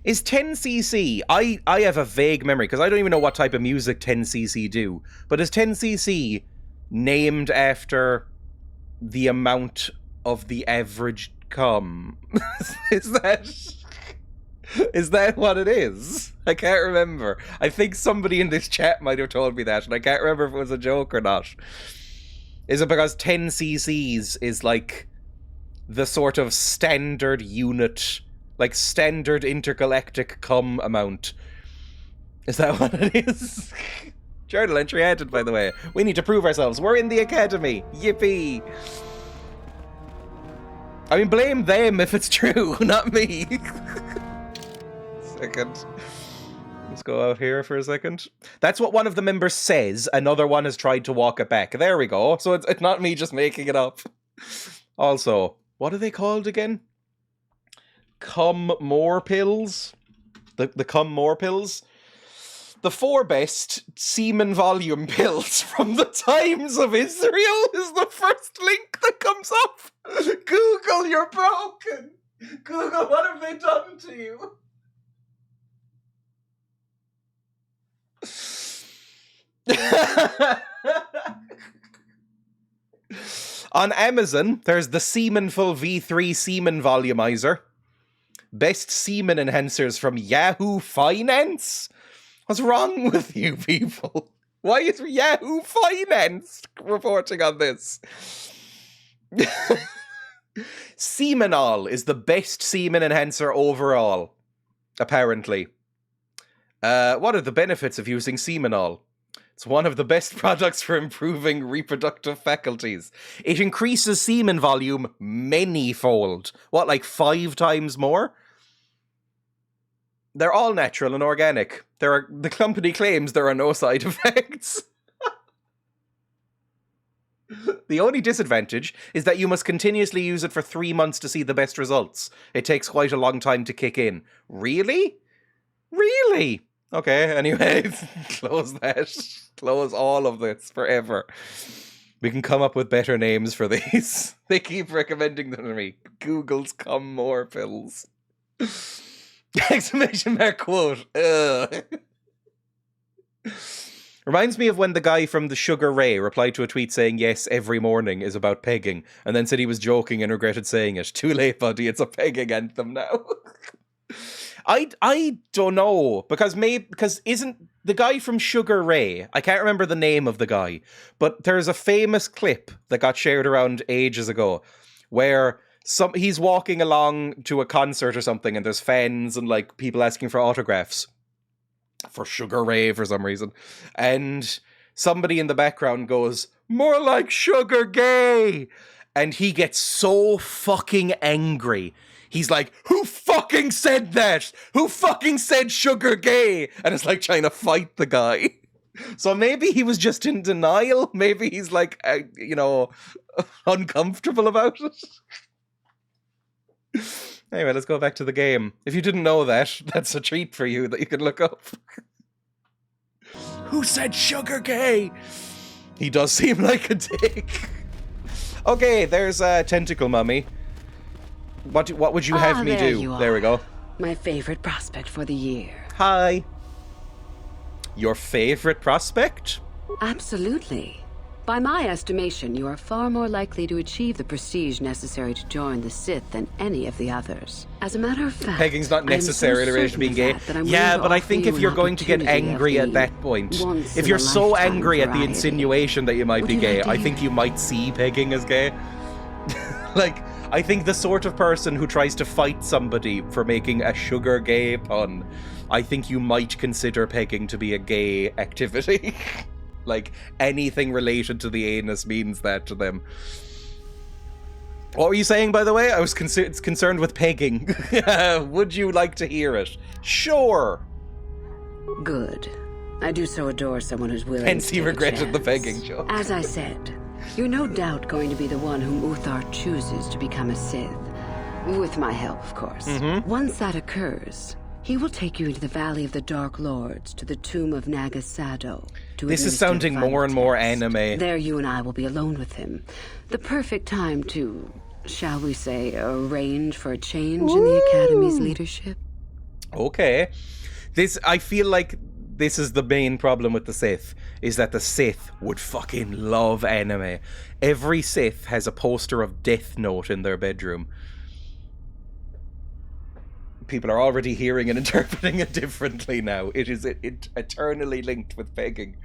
Is 10cc... I have a vague memory, because I don't even know what type of music 10cc do. But is 10cc named after the amount of the average cum? Is that what it is? I can't remember. I think somebody in this chat might have told me that, and I can't remember if it was a joke or not. Is it because 10 cc's is like the sort of standard unit, like standard intergalactic cum amount? Is that what it is? Journal entry added, by the way. We need to prove ourselves. We're in the academy. Yippee. I mean, blame them if it's true, not me. Second. Let's go out here for a second. That's what one of the members says. Another one has tried to walk it back. There we go. So it's not me just making it up. Also, what are they called again? Cum more pills? The cum more pills? The 4 best semen volume pills from the Times of Israel is the first link that comes up. Google, you're broken. Google, what have they done to you? On Amazon, there's the Semenful V3 Semen Volumizer. Best semen enhancers from Yahoo Finance? What's wrong with you people? Why is Yahoo Finance reporting on this? Semenol is the best semen enhancer overall, apparently. What are the benefits of using Semenol? It's one of the best products for improving reproductive faculties. It increases semen volume many-fold. What, like 5 times more? They're all natural and organic. The company claims there are no side effects. The only disadvantage is that you must continuously use it for 3 months to see the best results. It takes quite a long time to kick in. Really? Really? Okay, anyway, close that. Close all of this forever. We can come up with better names for these. They keep recommending them to me. Google's cum more pills. Exclamation mark quote. Ugh. Reminds me of when the guy from the Sugar Ray replied to a tweet saying yes, every morning is about pegging, and then said he was joking and regretted saying it. Too late, buddy, it's a pegging anthem now. I don't know, because isn't the guy from Sugar Ray, I can't remember the name of the guy, but there's a famous clip that got shared around ages ago where he's walking along to a concert or something, and there's fans and like people asking for autographs for Sugar Ray for some reason, and somebody in the background goes, "More like Sugar Gay," and he gets so fucking angry. He's like, "Who fucking said that? Who fucking said Sugar Gay?" And it's like trying to fight the guy. So maybe he was just in denial. Maybe he's like, uncomfortable about it. Anyway, let's go back to the game. If you didn't know that, that's a treat for you that you can look up. Who said Sugar Gay? He does seem like a dick. Okay, there's a tentacle mummy. What would you have me do? There we go. My favorite prospect for the year. Hi. Your favorite prospect? Absolutely. By my estimation, you are far more likely to achieve the prestige necessary to join the Sith than any of the others. As a matter of fact, pegging's not necessarily related to being gay. Yeah, but I think if you're going to get angry at that point, if you're so angry at the insinuation that you might be gay, I think you might see pegging as gay. Like, I think the sort of person who tries to fight somebody for making a sugar gay pun, I think you might consider pegging to be a gay activity. Like, anything related to the anus means that to them. What were you saying, by the way? I was concerned with pegging. Would you like to hear it? Sure. Good. I do so adore someone who's willing Hence to he take a regretted the chance. pegging joke. As I said, you're no doubt going to be the one whom Uthar chooses to become a Sith. With my help, of course. Once that occurs, he will take you into the Valley of the Dark Lords, to the tomb of Nagasado. This is sounding more and more anime. There you and I will be alone with him. The perfect time to, shall we say, arrange for a change in the Academy's leadership. Okay. I feel like this is the main problem with the Sith, is that the Sith would fucking love anime. Every Sith has a poster of Death Note in their bedroom. People are already hearing and interpreting it differently now. It is eternally linked with pegging.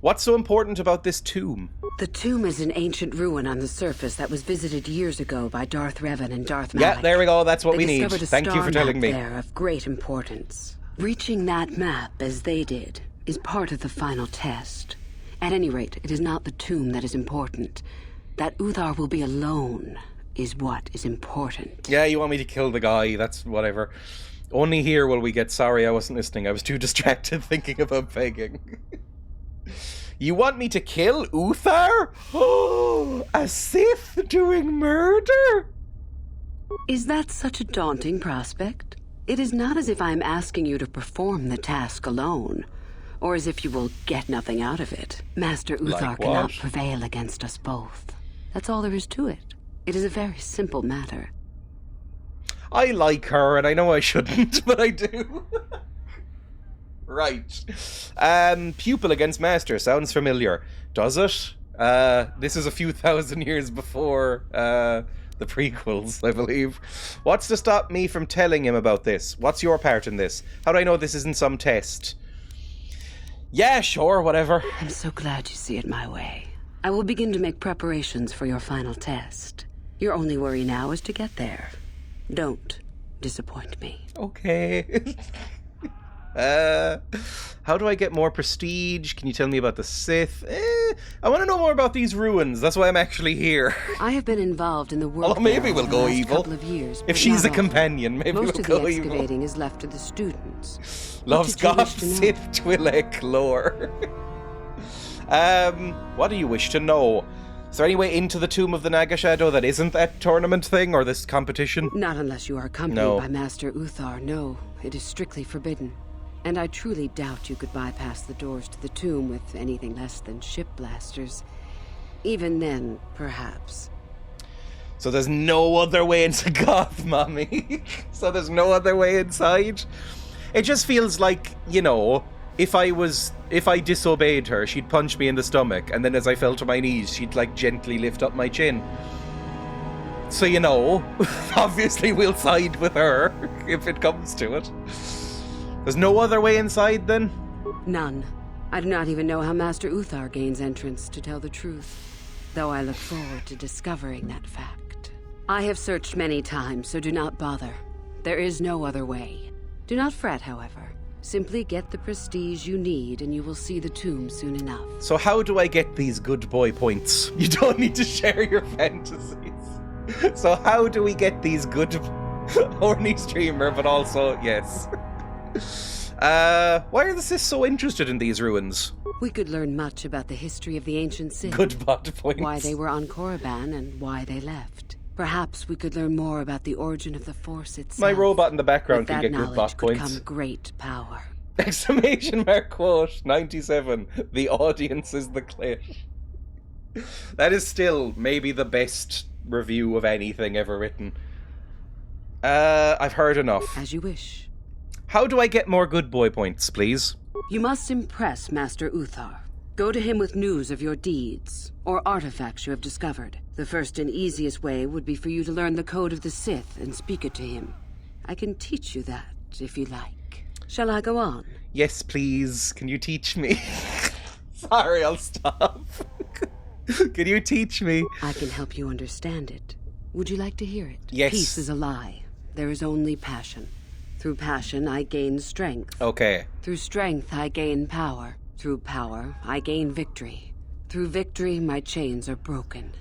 What's so important about this tomb? The tomb is an ancient ruin on the surface that was visited years ago by Darth Revan and Darth Malak. Yeah, there we go. That's what we need. Discovered a Thank you for star telling map me. there of great importance. Reaching that map, as they did, is part of the final test. At any rate, it is not the tomb that is important. That Uthar will be alone is what is important. Yeah, you want me to kill the guy, that's whatever. Only here will we get sorry I wasn't listening. I was too distracted thinking about pegging. You want me to kill Uthar? Oh, a Sith doing murder? Is that such a daunting prospect? It is not as if I am asking you to perform the task alone, or as if you will get nothing out of it. Master Uthar Like cannot what? prevail against us both. That's all there is to it. It is a very simple matter. I like her, and I know I shouldn't, but I do. Right. Pupil against master. Sounds familiar. Does it? This is a few thousand years before the prequels, I believe. What's to stop me from telling him about this? What's your part in this? How do I know this isn't some test? Yeah, sure, whatever. I'm so glad you see it my way. I will begin to make preparations for your final test. Your only worry now is to get there. Don't disappoint me. Okay. How do I get more prestige? Can you tell me about the Sith? I want to know more about these ruins. That's why I'm actually here. I have been involved in the work. Well, maybe there we'll for go the last evil. couple of years, If but she's a not all. companion, maybe Most we'll of go the evil. excavating is left to the students. Loves What did you wish goth to know? Sith Twi'lek lore. What do you wish to know? Is there any way into the Tomb of the Nagasado that isn't that tournament thing or this competition? Not unless you are accompanied No. by Master Uthar. No, it is strictly forbidden. And I truly doubt you could bypass the doors to the tomb with anything less than ship blasters. Even then, perhaps. So there's no other way into goth, mommy. So there's no other way inside? It just feels like, you know, if I disobeyed her, she'd punch me in the stomach, and then as I fell to my knees, she'd like gently lift up my chin. So, you know, obviously we'll side with her if it comes to it. There's no other way inside then? None. I do not even know how Master Uthar gains entrance, to tell the truth. Though I look forward to discovering that fact. I have searched many times, so do not bother. There is no other way. Do not fret, however. Simply get the prestige you need, and you will see the tomb soon enough. So how do I get these good boy points? You don't need to share your fantasies. So how do we get these good horny streamer, but also, yes. Why are the Sith so interested in these ruins? We could learn much about the history of the ancient Sith. Good bot points. Why they were on Korriban and why they left. Perhaps we could learn more about the origin of the Force itself. My robot in the background With can get that good bot knowledge could points. come great power. Exclamation mark quote 97. The audience is the clit. That is still maybe the best review of anything ever written. I've heard enough. As you wish. How do I get more good boy points, please? You must impress Master Uthar. Go to him with news of your deeds, or artifacts you have discovered. The first and easiest way would be for you to learn the code of the Sith and speak it to him. I can teach you that, if you like. Shall I go on? Yes, please. Can you teach me? Sorry, I'll stop. Can you teach me? I can help you understand it. Would you like to hear it? Yes. Peace is a lie. There is only passion. Through passion, I gain strength. Okay. Through strength, I gain power. Through power, I gain victory. Through victory, my chains are broken.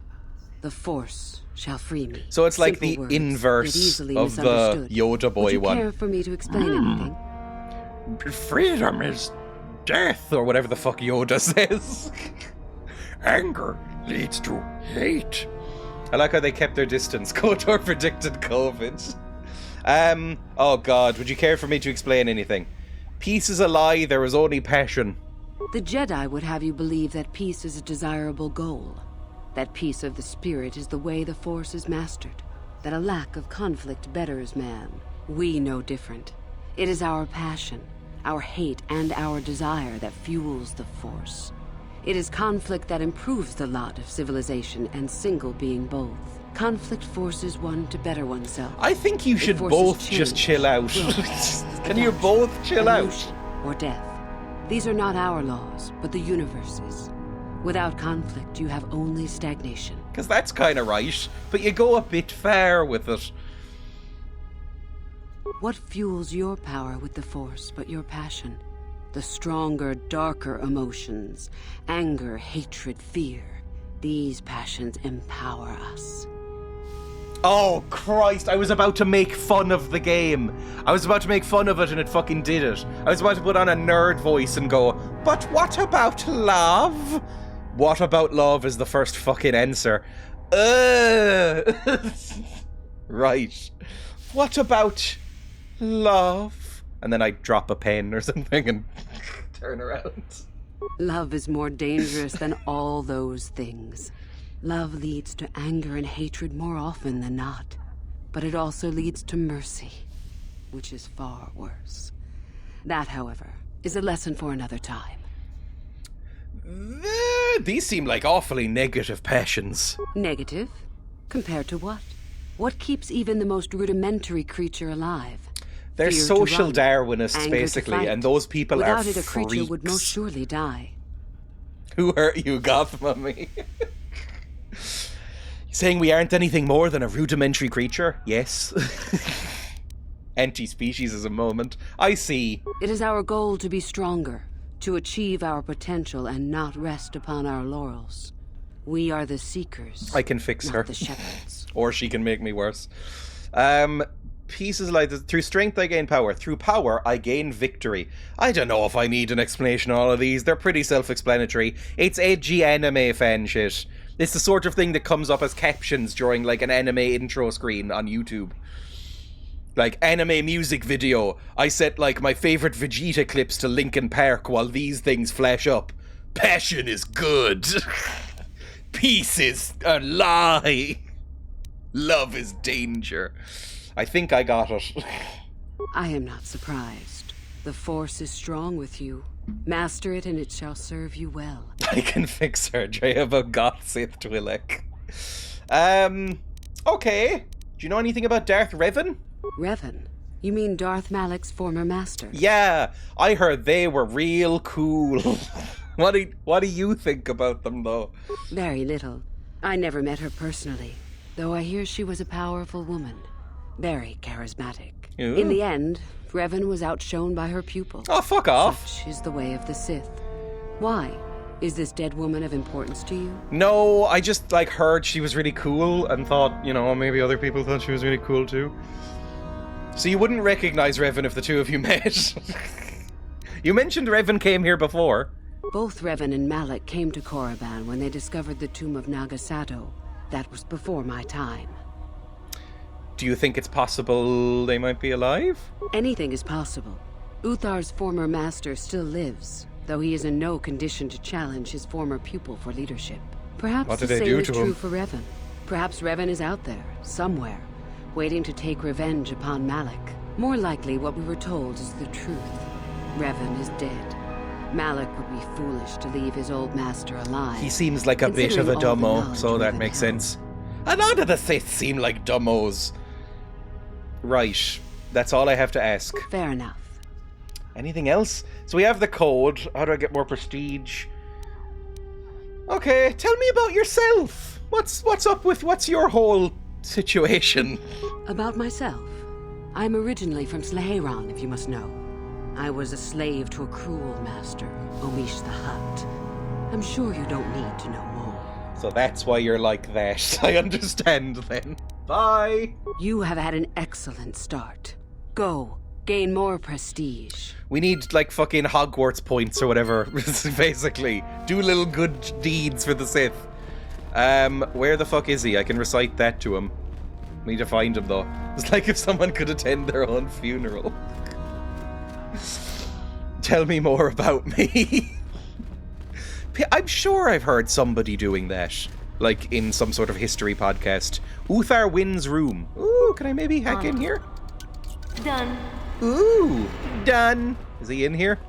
The Force shall free me. So it's like Simple the words, inverse yet easily of the misunderstood. Yoda boy Would you one. care for me to explain anything? Freedom is death, or whatever the fuck Yoda says. Anger leads to hate. I like how they kept their distance. KotOR predicted COVID. Oh god, would you care for me to explain anything? Peace is a lie, there is only passion. The Jedi would have you believe that peace is a desirable goal. That peace of the spirit is the way the Force is mastered. That a lack of conflict betters man. We know different. It is our passion, our hate, and our desire that fuels the Force. It is conflict that improves the lot of civilization and single being both. Conflict forces one to better oneself. I think you should forces both change, just chill out. growth, Can you both chill out? evolution, or death. These are not our laws, but the universe's. Without conflict, you have only stagnation. Because that's kind of right, but you go a bit far with it. What fuels your power with the Force but your passion? The stronger, darker emotions. Anger, hatred, fear. These passions empower us. Oh, Christ, I was about to make fun of the game. I was about to make fun of it and it fucking did it. I was about to put on a nerd voice and go, but what about love? What about love is the first fucking answer. Right. What about love? And then I drop a pen or something and turn around. Love is more dangerous than all those things. Love leads to anger and hatred more often than not. But it also leads to mercy, which is far worse. That, however, is a lesson for another time. These seem like awfully negative passions. Negative? Compared to what? What keeps even the most rudimentary creature alive? They're Fear to social run, Darwinists, anger to basically, fight. and those people Without are it, a creature would most freaks. surely die. Who hurt you, Goth Mummy? Saying we aren't anything more than a rudimentary creature? Yes. Anti-species is a moment. I see. It is our goal to be stronger, to achieve our potential and not rest upon our laurels. We are the seekers. I can fix not her. the shepherds. Or she can make me worse. Pieces like this. Through strength I gain power. Through power I gain victory. I don't know if I need an explanation on all of these. They're pretty self-explanatory. It's edgy anime fan shit. It's the sort of thing that comes up as captions during like an anime intro screen on YouTube. Like, anime music video. I set like my favorite Vegeta clips to Linkin Park while these things flash up. Passion is good. Peace is a lie. Love is danger. I think I got it. I am not surprised. The Force is strong with you. Master it and it shall serve you well. I can fix her, Dreya, about Goth Sith Twi'lek. Okay. Do you know anything about Darth Revan? Revan? You mean Darth Malak's former master? Yeah, I heard they were real cool. What do you think about them, though? Very little. I never met her personally. though I hear she was a powerful woman. Very charismatic. Ooh. In the end, Revan was outshone by her pupil. Oh, fuck off. Such is the way of the Sith. Why? Is this dead woman of importance to you? No, I just, heard she was really cool and thought, maybe other people thought she was really cool too. So you wouldn't recognize Revan if the two of you met. You mentioned Revan came here before. Both Revan and Malak came to Korriban when they discovered the tomb of Nagasato. That was before my time. Do you think it's possible they might be alive? Anything is possible. Uthar's former master still lives, though he is in no condition to challenge his former pupil for leadership. Perhaps What the did they same do is to true him? for Revan. Perhaps Revan is out there, somewhere, waiting to take revenge upon Malak. More likely, what we were told is the truth. Revan is dead. Malak would be foolish to leave his old master alive. He seems like a bit of a considering all the dumbo, knowledge so that Revan makes held. sense. A lot of the Sith seem like dumbos. Right, that's all I have to ask. Fair enough. Anything else? So we have the code. How do I get more prestige? Okay, tell me about yourself. What's your whole situation? About myself. I'm originally from Sleheyron, if you must know. I was a slave to a cruel master, Omish the Hutt. I'm sure you don't need to know more. So that's why you're like that. I understand then. Bye. You have had an excellent start. Go, gain more prestige. We need fucking Hogwarts points or whatever, basically. Do little good deeds for the Sith. Where the fuck is he? I can recite that to him. We need to find him though. It's like if someone could attend their own funeral. Tell me more about me. I'm sure I've heard somebody doing that. In some sort of history podcast. Uthar wins room. Ooh, can I maybe hack in here? Done. Ooh, done. Is he in here?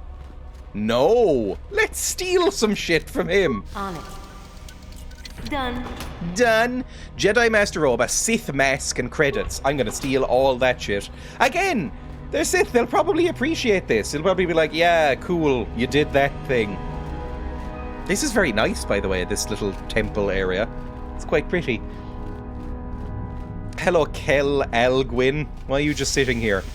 No. Let's steal some shit from him. On it. Done. Done. Jedi Master Robe, a Sith mask and credits. I'm gonna steal all that shit. Again, they're Sith. They'll probably appreciate this. They'll probably be like, yeah, cool, you did that thing. This is very nice, by the way, this little temple area. It's quite pretty. Hello, Kel Alguin. Why are you just sitting here?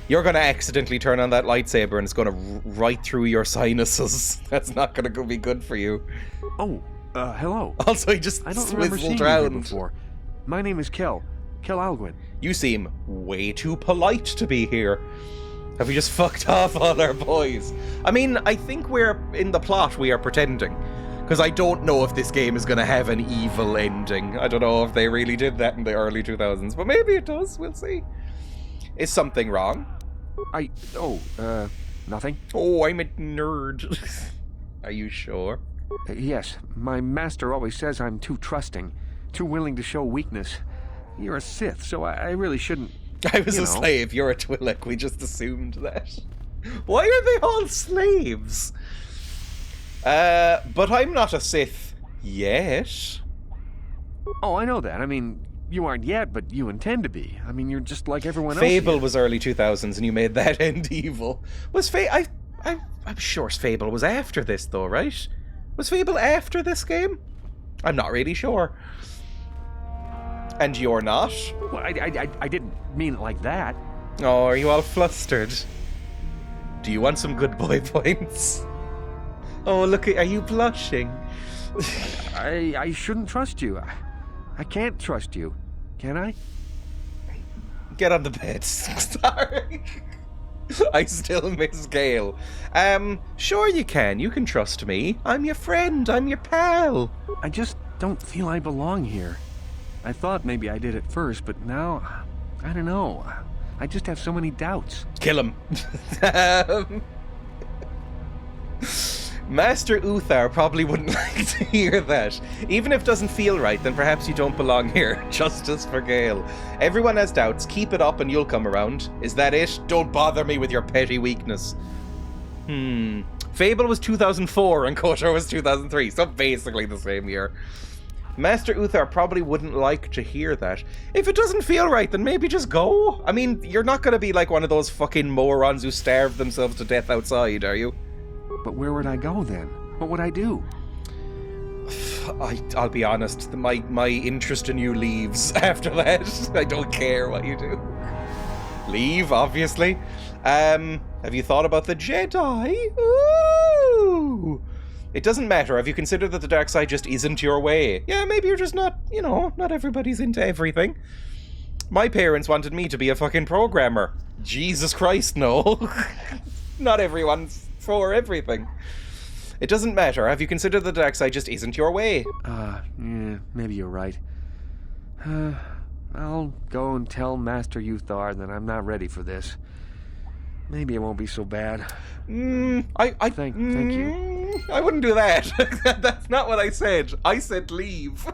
You're going to accidentally turn on that lightsaber and it's going to right through your sinuses. That's not going to be good for you. Oh, hello. Also, he just I don't remember seeing swizzled you here round. before. My name is Kel Alguin. You seem way too polite to be here. Have we just fucked off all our boys? I mean, I think we're, in the plot, we are pretending. Because I don't know if this game is going to have an evil ending. I don't know if they really did that in the early 2000s. But maybe it does, we'll see. Is something wrong? Nothing. Oh, I'm a nerd. Are you sure? Yes, my master always says I'm too trusting, too willing to show weakness. You're a Sith, so I really shouldn't... I was a slave, you're a Twi'lek, we just assumed that. Why are they all slaves? But I'm not a Sith yet. Oh, I know that. I mean, you aren't yet, but you intend to be. I mean, you're just like everyone else. Fable was early 2000s and you made that end evil. Was I'm sure Fable was after this though, right? Was Fable after this game? I'm not really sure. And you're not? Well, I didn't mean it like that. Oh, are you all flustered? Do you want some good boy points? Oh, look, are you blushing? I shouldn't trust you. I can't trust you. Can I? Get on the bed. Sorry. I still miss Gale. Sure you can. You can trust me. I'm your friend. I'm your pal. I just don't feel I belong here. I thought maybe I did at first, but now, I don't know. I just have so many doubts. Kill him. Master Uthar probably wouldn't like to hear that. Even if it doesn't feel right, then perhaps you don't belong here. Justice for Gale. Everyone has doubts. Keep it up and you'll come around. Is that it? Don't bother me with your petty weakness. Fable was 2004 and KotOR was 2003, so basically the same year. Master Uthar probably wouldn't like to hear that. If it doesn't feel right, then maybe just go. I mean, you're not going to be like one of those fucking morons who starve themselves to death outside, are you? But where would I go then? What would I do? I'll be honest, my interest in you leaves after that. I don't care what you do. Leave, obviously. Have you thought about the Jedi? Ooh! It doesn't matter. Have you considered that the dark side just isn't your way? Yeah, maybe you're just not, not everybody's into everything. My parents wanted me to be a fucking programmer. Jesus Christ, no. Not everyone's for everything. It doesn't matter. Have you considered the dark side just isn't your way? Yeah, maybe you're right. I'll go and tell Master Uthar that I'm not ready for this. Maybe it won't be so bad. Thank you. I wouldn't do that. That's not what I said. I said leave.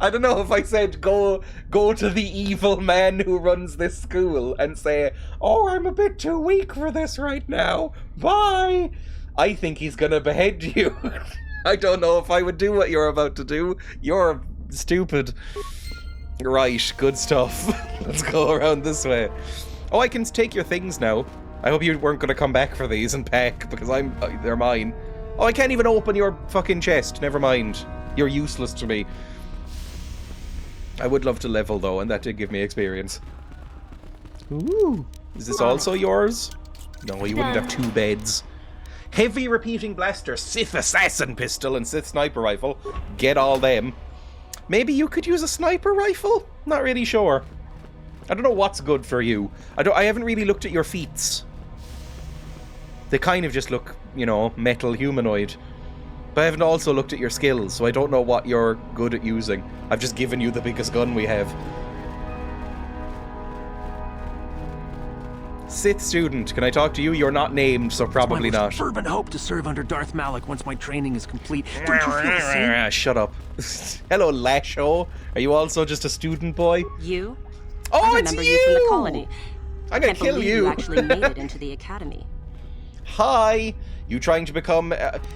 I don't know if I said go to the evil man who runs this school and say, oh, I'm a bit too weak for this right now. Bye. I think he's gonna behead you. I don't know if I would do what you're about to do. You're stupid. Right, good stuff. Let's go around this way. Oh, I can take your things now. I hope you weren't going to come back for these and pack, because they're mine. Oh, I can't even open your fucking chest. Never mind. You're useless to me. I would love to level, though, and that did give me experience. Ooh. Is this also yours? No, you wouldn't have 2 beds. Heavy repeating blaster, Sith assassin pistol, and Sith sniper rifle. Get all them. Maybe you could use a sniper rifle? Not really sure. I don't know what's good for you. I haven't really looked at your feats. They kind of just look, metal humanoid. But I haven't also looked at your skills, so I don't know what you're good at using. I've just given you the biggest gun we have. Sith student, can I talk to you? You're not named, so probably not. It's my most fervent hope to serve under Darth Malak once my training is complete. Don't you feel the same? Shut up. Hello, Lasho. Are you also just a student boy? You? Oh, I it's remember you! you from the colony. I'm gonna kill you. You actually made it into the academy. Hi. You trying to become...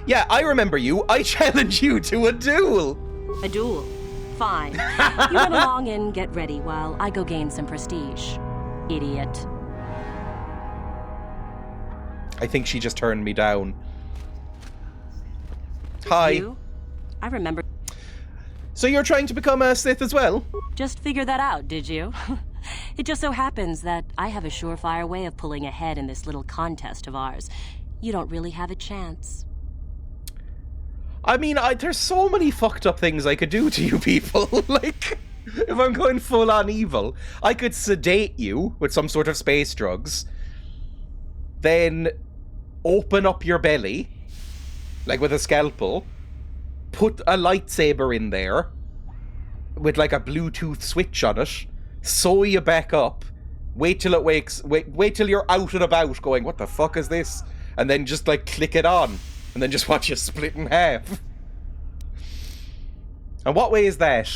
yeah, I remember you. I challenge you to a duel. A duel? Fine. You run along and get ready while I go gain some prestige. Idiot. I think she just turned me down. Hi. You? I remember... So you're trying to become a Sith as well? Just figured that out, did you? It just so happens that I have a surefire way of pulling ahead in this little contest of ours. You don't really have a chance. I mean, there's so many fucked up things I could do to you people. Like, if I'm going full on evil, I could sedate you with some sort of space drugs, then open up your belly, like with a scalpel, put a lightsaber in there with like a Bluetooth switch on it, sew you back up, wait till it wakes, wait till you're out and about going, what the fuck is this? And then just like click it on, and then just watch you split in half. And what way is that?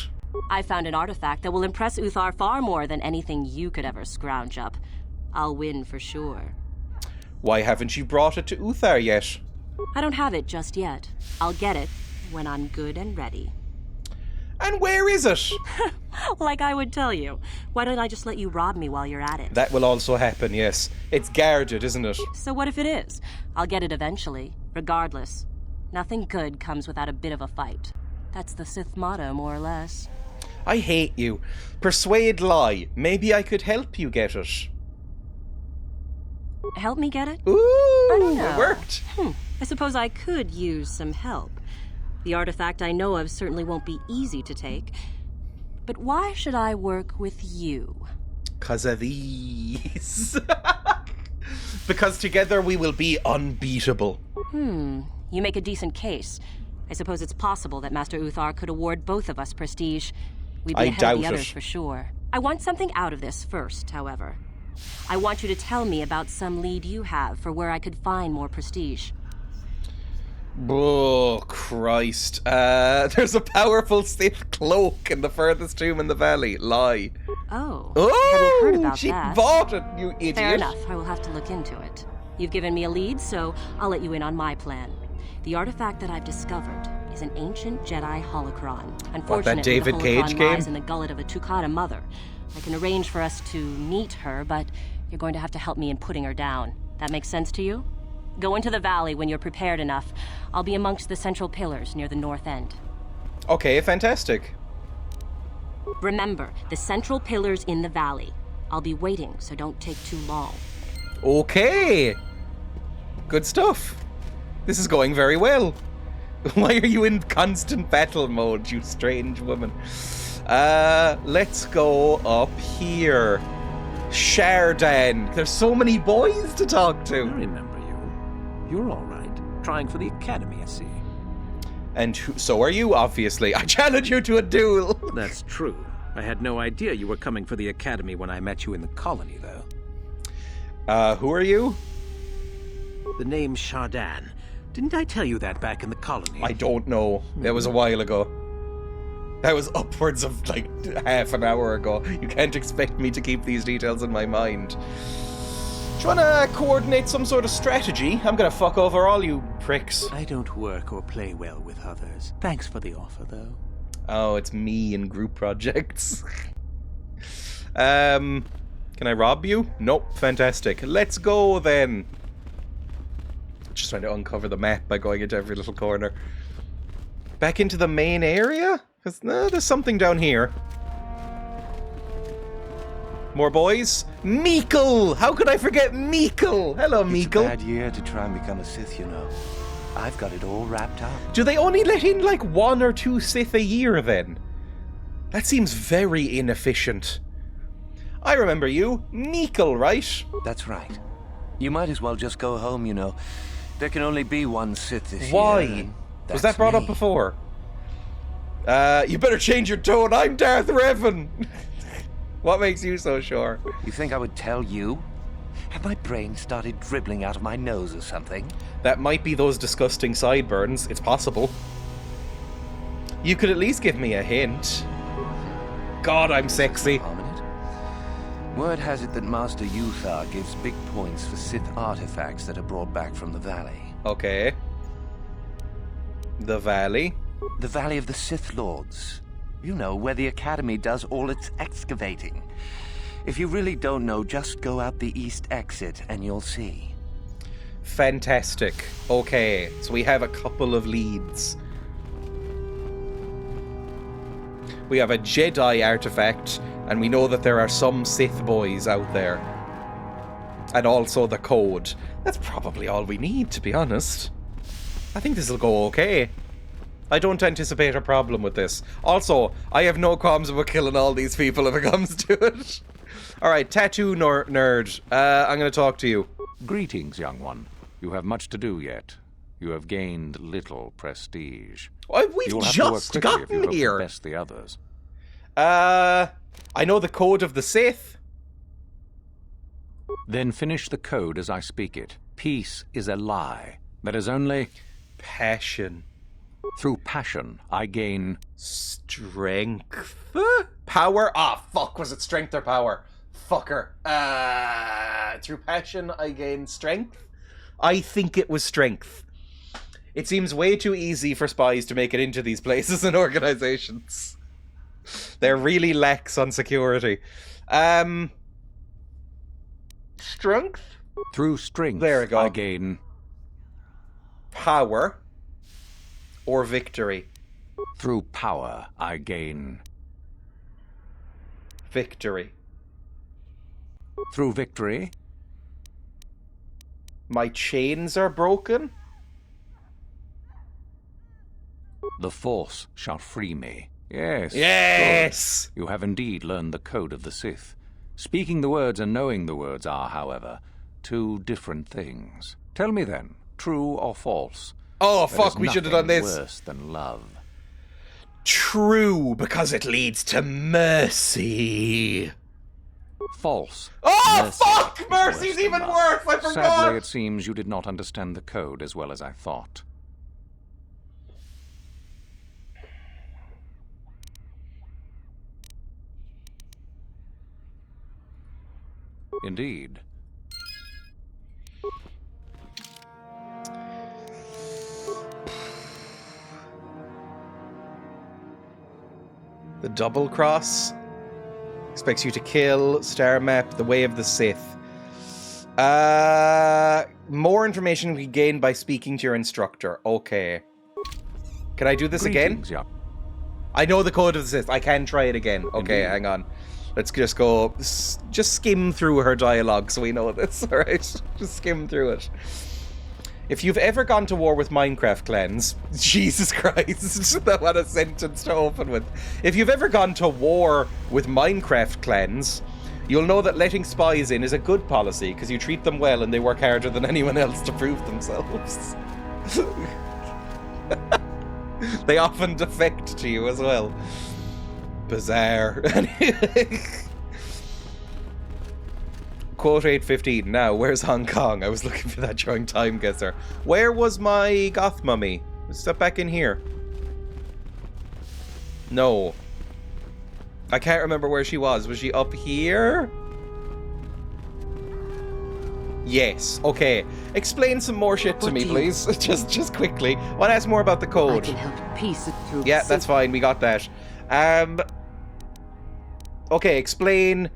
I found an artifact that will impress Uthar far more than anything you could ever scrounge up. I'll win for sure. Why haven't you brought it to Uthar yet? I don't have it just yet. I'll get it when I'm good and ready. And where is it? Like I would tell you. Why don't I just let you rob me while you're at it? That will also happen, yes. It's guarded, isn't it? So what if it is? I'll get it eventually, regardless. Nothing good comes without a bit of a fight. That's the Sith motto, more or less. I hate you. Persuade, lie. Maybe I could help you get it. Help me get it? Ooh, I don't know. It worked. I suppose I could use some help. The artifact I know of certainly won't be easy to take. But why should I work with you? 'Cause of these. Because together we will be unbeatable. You make a decent case. I suppose it's possible that Master Uthar could award both of us prestige. We'd be ahead of the others for sure. I want something out of this first, however. I want you to tell me about some lead you have for where I could find more prestige. Oh, Christ. There's a powerful Sith cloak in the furthest tomb in the valley. Lie. Oh, I hadn't heard about she that. bought it, you idiot. Fair enough. I will have to look into it. You've given me a lead, so I'll let you in on my plan. The artifact that I've discovered is an ancient Jedi holocron. Unfortunately, David the Cage holocron game? lies in the gullet of a Tukata mother. I can arrange for us to meet her, but you're going to have to help me in putting her down. That makes sense to you? Go into the valley when you're prepared enough. I'll be amongst the central pillars near the north end. Okay, fantastic. Remember, the central pillar's in the valley. I'll be waiting, so don't take too long. Okay. Good stuff. This is going very well. Why are you in constant battle mode, you strange woman? Let's go up here. Shardan. There's so many boys to talk to. I remember you. You're all right. Trying for the academy, I see. And so are you, obviously. I challenge you to a duel. That's true. I had no idea you were coming for the academy when I met you in the colony, though. Who are you? The name's Shardan. Didn't I tell you that back in the colony? I don't know. That was a while ago. That was upwards of, like, half an hour ago. You can't expect me to keep these details in my mind. Do you want to coordinate some sort of strategy? I'm going to fuck over all you pricks. I don't work or play well with others. Thanks for the offer, though. Oh, it's me in group projects. Can I rob you? Nope. Fantastic. Let's go, then. Just trying to uncover the map by going into every little corner. Back into the main area? Because there's something down here. More boys? Meekle! How could I forget Meekle? Hello, Meekle. It's a bad year to try and become a Sith, you know. I've got it all wrapped up. Do they only let in like 1 or 2 Sith a year then? That seems very inefficient. I remember you. Meekle, right? That's right. You might as well just go home, you know. There can only be one Sith this year. Why? Was that brought up before? You better change your tone. I'm Darth Revan. What makes you so sure? You think I would tell you? Have my brain started dribbling out of my nose or something? That might be those disgusting sideburns. It's possible. You could at least give me a hint. God, I'm sexy. Word has it that Master Uthar gives big points for Sith artifacts that are brought back from the valley. Okay. The valley? The Valley of the Sith Lords. You know, where the Academy does all its excavating. If you really don't know, just go out the east exit and you'll see. Fantastic. Okay, so we have a couple of leads. We have a Jedi artifact, and we know that there are some Sith boys out there. And also the code. That's probably all we need, to be honest. I think this will go okay. I don't anticipate a problem with this. Also, I have no qualms about killing all these people if it comes to it. Alright, tattoo nerd. I'm going to talk to you. Greetings, young one. You have much to do yet. You have gained little prestige. We've just gotten here. Best the others. I know the code of the Sith. Then finish the code as I speak it. Peace is a lie. That is only... passion. Through passion, I gain... strength? Power? Ah, fuck. Was it strength or power? Fucker. Through passion, I gain strength? I think it was strength. It seems way too easy for spies to make it into these places and organizations. They're really lax on security. Strength? Through strength, there we go. I gain... power or victory? Through power, I gain... victory. Through victory? My chains are broken? The Force shall free me. Yes. Yes! Good. You have indeed learned the code of the Sith. Speaking the words and knowing the words are, however, two different things. Tell me then, true or false? Oh, fuck, we should have done this. Worse than love. True, because it leads to mercy. False. Oh, mercy. Fuck! Mercy's even worse! I forgot! Sadly, it seems you did not understand the code as well as I thought. Indeed. The double cross expects you to kill. Star map, the way of the Sith. More information we gain by speaking to your instructor. Okay. Can I do this again? Yeah. I know the code of the Sith. I can try it again. Okay, hang on. Let's just go... Just skim through her dialogue so we know this, alright? Just skim through it. If you've ever gone to war with Minecraft clans... Jesus Christ, what a sentence to open with. If you've ever gone to war with Minecraft clans, you'll know that letting spies in is a good policy because you treat them well and they work harder than anyone else to prove themselves. They often defect to you as well. Bizarre. Quote 815. Now, where's Hong Kong? I was looking for that during Time Guesser. Where was my goth mummy? Was that back in here? No. I can't remember where she was. Was she up here? Yes. Okay. Explain some more shit to me, please. Just quickly. I want to ask more about the code. I can help piece it through. Yeah, that's fine. We got that. Okay, explain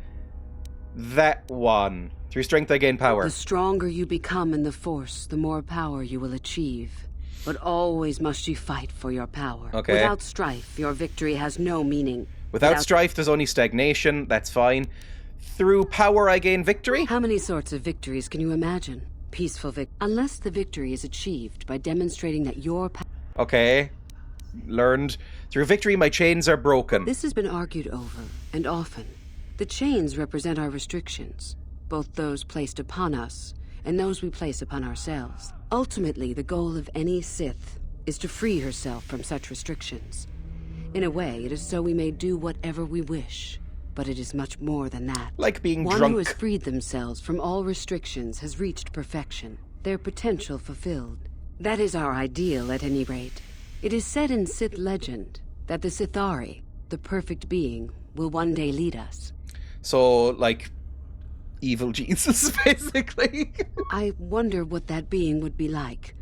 that one. Through strength I gain power. The stronger you become in the Force, the more power you will achieve. But always must you fight for your power. Okay. Without strife, your victory has no meaning. Without strife, there's only stagnation. That's fine. Through power I gain victory? How many sorts of victories can you imagine? Peaceful victory. Unless the victory is achieved by demonstrating that your Okay. Learned. Through victory, my chains are broken. This has been argued over, and often. The chains represent our restrictions, both those placed upon us and those we place upon ourselves. Ultimately, the goal of any Sith is to free herself from such restrictions. In a way, it is so we may do whatever we wish, but it is much more than that. Like being One drunk. who has freed themselves from all restrictions has reached perfection, their potential fulfilled. That is our ideal, at any rate. It is said in Sith legend that the Sithari, the perfect being, will one day lead us. So, like, evil Jesus, basically. I wonder what that being would be like.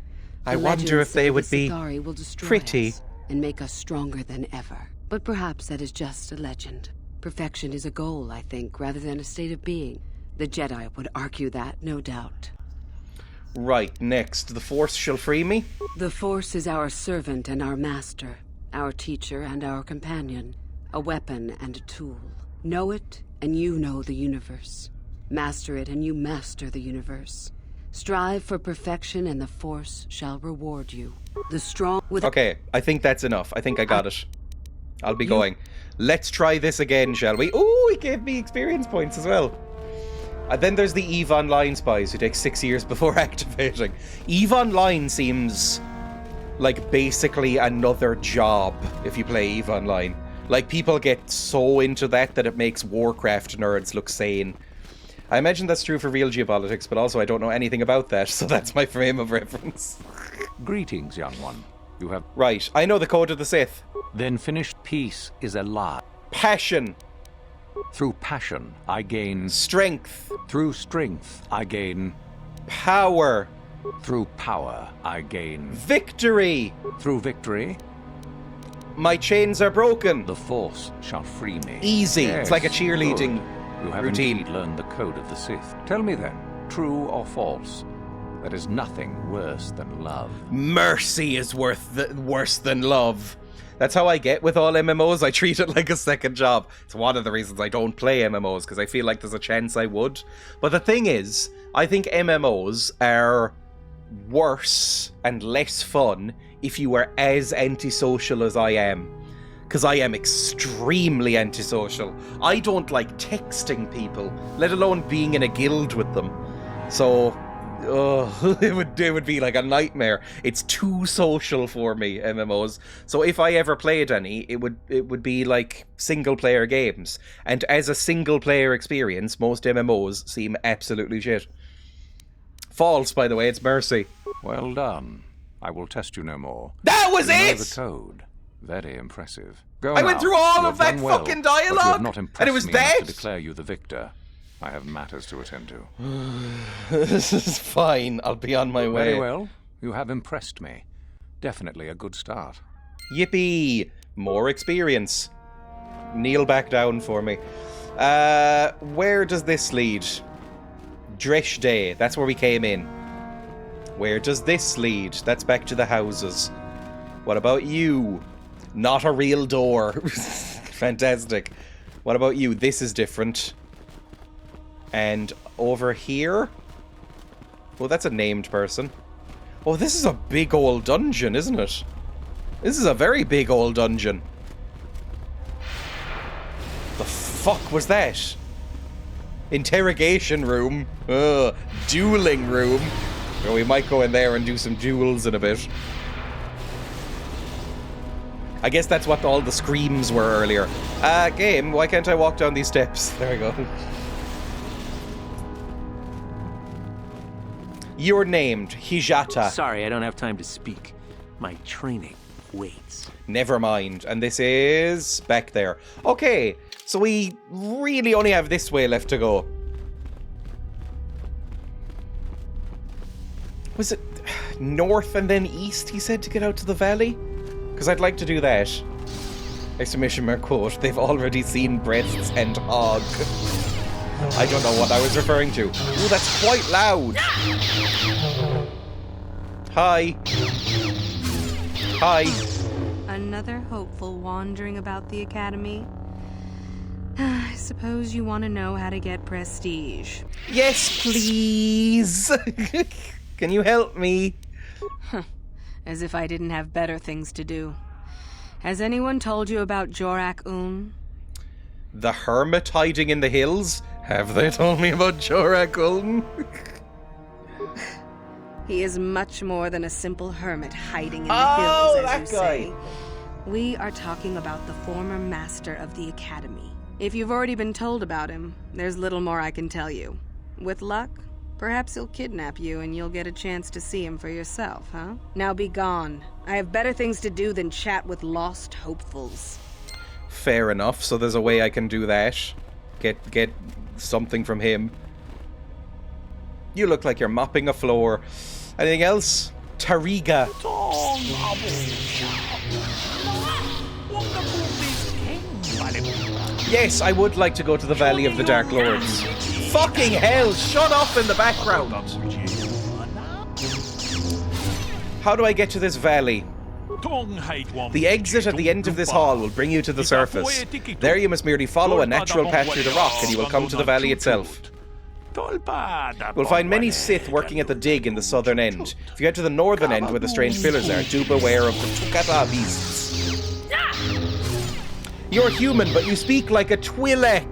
I wonder if they would be Sithari will destroy pretty. us and make us stronger than ever. But perhaps that is just a legend. Perfection is a goal, I think, rather than a state of being. The Jedi would argue that, no doubt. Right, next. The Force shall free me? The Force is our servant and our master, our teacher and our companion, a weapon and a tool. Know it, and you know the universe. Master it, and you master the universe. Strive for perfection, and the Force shall reward you. The strong... Okay, I think that's enough. I think I got it. I'll be going. Let's try this again, shall we? Ooh, he gave me experience points as well. And then there's the EVE Online spies who take 6 years before activating. EVE Online seems like basically another job if you play EVE Online. Like, people get so into that it makes Warcraft nerds look sane. I imagine that's true for real geopolitics, but also I don't know anything about that, so that's my frame of reference. Greetings, young one. You have... Right, I know the code of the Sith. Then finished peace is a lie. Passion. Through passion, I gain... Strength. Through strength, I gain... Power. Through power, I gain... Victory. Through victory... My chains are broken. The Force shall free me. Easy. Yes, it's like a cheerleading good. You have routine. Indeed learned the code of the Sith. Tell me then, true or false, there is nothing worse than love. Mercy is worse than love. That's how I get with all MMOs. I treat it like a second job. It's one of the reasons I don't play MMOs, because I feel like there's a chance I would. But the thing is, I think MMOs are worse and less fun if you are as antisocial as I am. Because I am extremely antisocial. I don't like texting people, let alone being in a guild with them. So, it would be like a nightmare. It's too social for me, MMOs. So if I ever played any, it would be like single player games. And as a single player experience, most MMOs seem absolutely shit. False, by the way, it's mercy. Well done. I will test you no more. That was you it! Know the code. Very impressive. Go I went now. through all You of have that done well, fucking but you dialogue, have not impressed and it was me enough that? to declare you the victor. I have matters to attend to. This is fine. I'll be on my way. Very well. You have impressed me. Definitely a good start. Yippee! More experience. Kneel back down for me. Where does this lead? Dresh Day. That's where we came in. Where does this lead? That's back to the houses. What about you? Not a real door. Fantastic. What about you? This is different. And over here? Oh, that's a named person. Oh, this is a big old dungeon, isn't it? This is a very big old dungeon. The fuck was that? Interrogation room. Ugh. Dueling room. Oh, we might go in there and do some duels in a bit. I guess that's what all the screams were earlier. Game, why can't I walk down these steps? There we go. You're named Hijata. Sorry, I don't have time to speak. My training waits. Never mind. And this is back there. Okay, so we really only have this way left to go. Was it north and then east, he said, to get out to the valley? Because I'd like to do that. Exclamation mark quote. They've already seen breasts and hog. I don't know what I was referring to. Ooh, that's quite loud. Hi. Hi. Another hopeful wandering about the academy. I suppose you want to know how to get prestige. Yes, please. Can you help me? As if I didn't have better things to do. Has anyone told you about Jorak-un? The hermit hiding in the hills? Have they told me about Jorak-un? He is much more than a simple hermit hiding in the hills, as that you guy. say. We are talking about the former master of the academy. If you've already been told about him, there's little more I can tell you. With luck, perhaps he'll kidnap you and you'll get a chance to see him for yourself, huh? Now be gone. I have better things to do than chat with lost hopefuls. Fair enough, so there's a way I can do that. Get something from him. You look like you're mopping a floor. Anything else? Tariga. Yes, I would like to go to the Valley of the Dark Lords. Fucking hell, shut up in the background. How do I get to this valley? The exit at the end of this hall will bring you to the surface. There you must merely follow a natural path through the rock and you will come to the valley itself. We'll find many Sith working at the dig in the southern end. If you get to the northern end where the strange pillars are, do beware of the Tukata beasts. You're human, but you speak like a Twi'lek.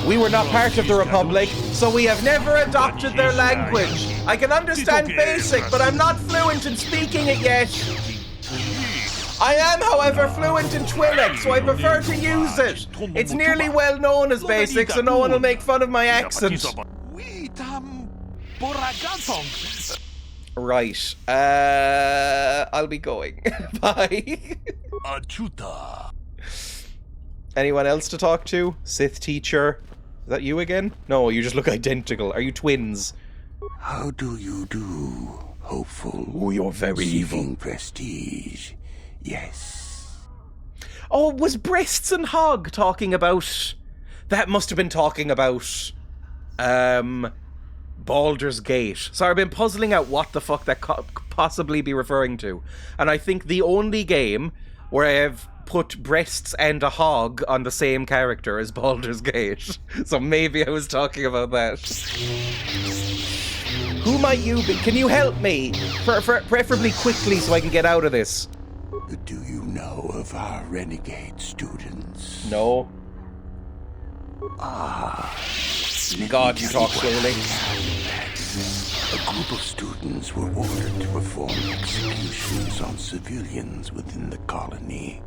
We were not part of the Republic, so we have never adopted their language. I can understand basic, but I'm not fluent in speaking it yet. I am, however, fluent in Twi'lek, so I prefer to use it. It's nearly well known as basic, so no one will make fun of my accent. Right. I'll be going. Bye. Anyone else to talk to? Sith teacher? Is that you again? No, you just look identical. Are you twins? How do you do, hopeful? Oh, you're very evil. Prestige. Yes. Oh, was Breasts and Hog talking about... That must have been talking about... Baldur's Gate. So I've been puzzling out what the fuck that could possibly be referring to. And I think the only game where I have put breasts and a hog on the same character is Baldur's Gate. So maybe I was talking about that. Who might you be? Can you help me? Preferably quickly so I can get out of this. Do you know of our renegade students? No. God, you talk slowly. A group of students were ordered to perform executions on civilians within the colony.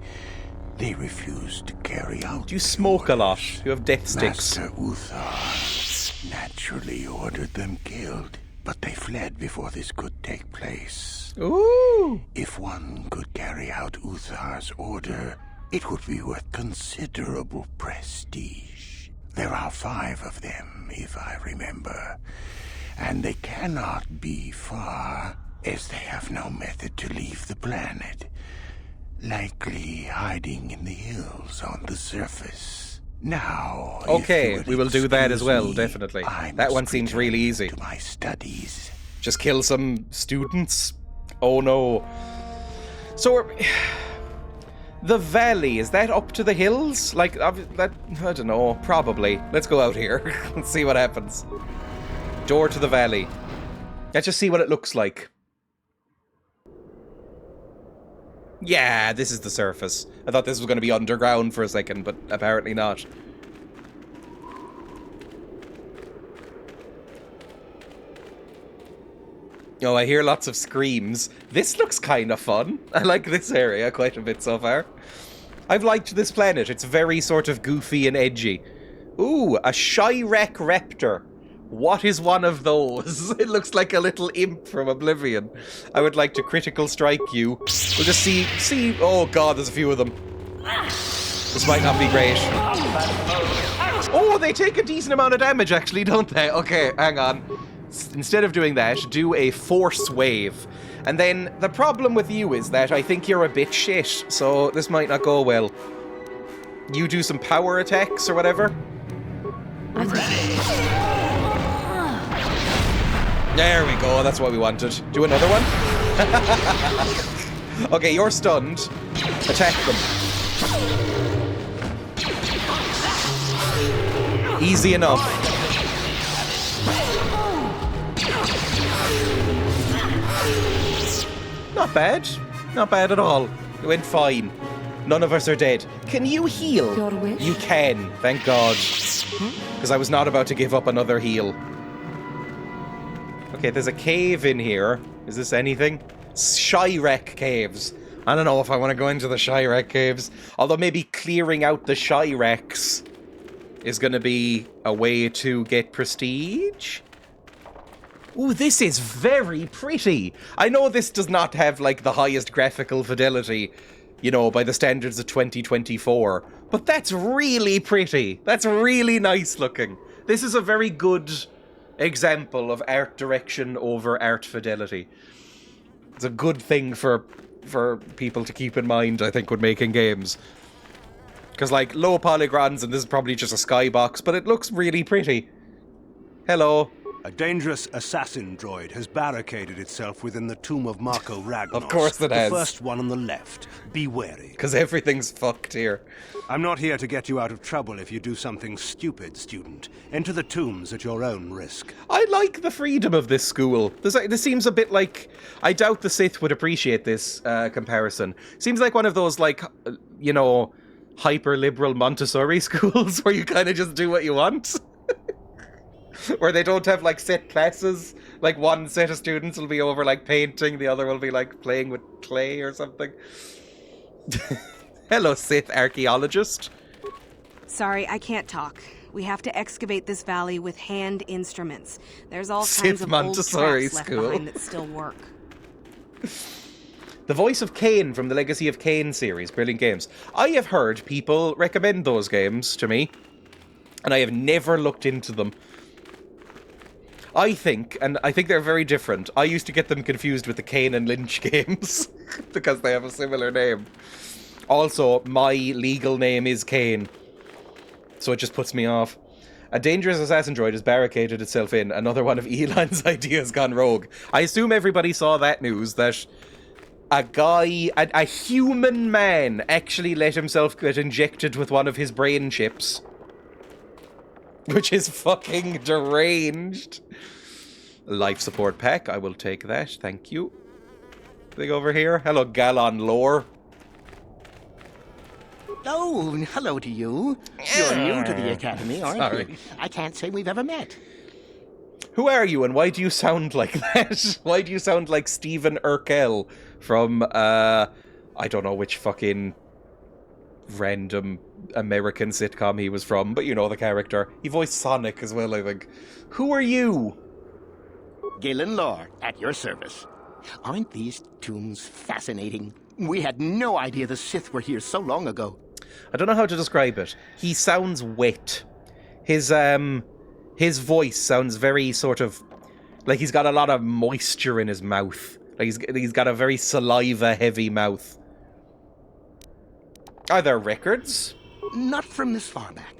They refused to carry out. Do you smoke a lot? You have death sticks. Master Uthar naturally ordered them killed, but they fled before this could take place. Ooh! If one could carry out Uthar's order, it would be worth considerable prestige. There are 5 of them, if I remember, and they cannot be far, as they have no method to leave the planet, likely hiding in the hills on the surface. Now, okay, we will do that as well, definitely. That one seems really easy. To my studies. Just kill some students? Oh no. So the valley, is that up to the hills? Like, that, I don't know, probably. Let's go out here and see what happens. Door to the valley. Let's just see what it looks like. Yeah, this is the surface. I thought this was going to be underground for a second, but apparently not. Oh, I hear lots of screams. This looks kind of fun. I like this area quite a bit so far. I've liked this planet. It's very sort of goofy and edgy. Ooh, a Shirek Raptor. What is one of those? It looks like a little imp from Oblivion. I would like to critical strike you. We'll just see... Oh god, there's a few of them. This might not be great. Oh, they take a decent amount of damage actually, don't they? Okay, hang on. Instead of doing that, do a force wave. And then the problem with you is that I think you're a bit shit, so this might not go well. You do some power attacks or whatever. There we go, that's what we wanted. Do another one? Okay, you're stunned. Attack them. Easy enough. Not bad. Not bad at all. It went fine. None of us are dead. Can you heal? Your wish? You can, thank God. Because I was not about to give up another heal. Okay, there's a cave in here. Is this anything? Shirek caves. I don't know if I want to go into the Shirek caves. Although maybe clearing out the Shireks is going to be a way to get prestige. Ooh, this is very pretty. I know this does not have, like, the highest graphical fidelity, you know, by the standards of 2024. But that's really pretty. That's really nice looking. This is a very good example of art direction over art fidelity. It's a good thing for people to keep in mind, I think, when making games. Because, like, low polygons, and this is probably just a skybox, but it looks really pretty. Hello. A dangerous assassin droid has barricaded itself within the tomb of Marco Ragnos. Of course it has. The first one on the left. Be wary. Because everything's fucked here. I'm not here to get you out of trouble if you do something stupid, student. Enter the tombs at your own risk. I like the freedom of this school. This seems a bit like... I doubt the Sith would appreciate this comparison. Seems like one of those, like, you know, hyper-liberal Montessori schools where you kind of just do what you want. Where they don't have, like, set classes. Like, one set of students will be over, like, painting, the other will be, like, playing with clay or something. Hello, Sith archaeologist. Sorry, I can't talk. We have to excavate this valley with hand instruments. There's all Sith kinds of Montessori old traps left behind that still work. The voice of Kain from the Legacy of Kain series, brilliant games. I have heard people recommend those games to me, and I have never looked into them. I think they're very different. I used to get them confused with the Kane and Lynch games because they have a similar name. Also, my legal name is Kane, so it just puts me off. A dangerous assassin droid has barricaded itself in. Another one of Elon's ideas gone rogue. I assume everybody saw that news, that a guy, a human man, actually let himself get injected with one of his brain chips. Which is fucking deranged. Life support pack, I will take that, thank you. Thing over here. Hello, Galon Lore. Oh, hello to you. You're new to the Academy, aren't you? I can't say we've ever met. Who are you, and why do you sound like that? Why do you sound like Stephen Urkel from, I don't know which fucking random American sitcom he was from, but you know the character. He voiced Sonic as well, I think. Who are you? Galen Lore, at your service. Aren't these tombs fascinating? We had no idea the Sith were here so long ago. I don't know how to describe it. He sounds wet. His voice sounds very sort of like he's got a lot of moisture in his mouth. Like he's got a very saliva-heavy mouth. Are there records? Not from this far back.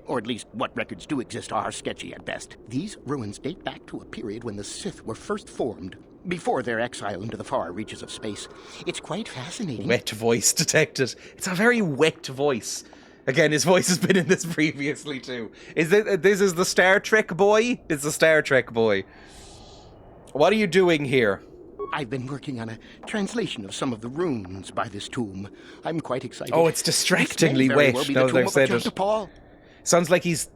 Or at least what records do exist are sketchy at best. These ruins date back to a period when the Sith were first formed. before their exile into the far reaches of space. It's quite fascinating. Wet voice detected. It's a very wet voice. Again, his voice has been in this previously too. This is the Star Trek boy? It's the Star Trek boy. What are you doing here? I've been working on a translation of some of the runes by this tomb. I'm quite excited. Oh, it's distractingly wet. Now that I've said it. Sounds like he's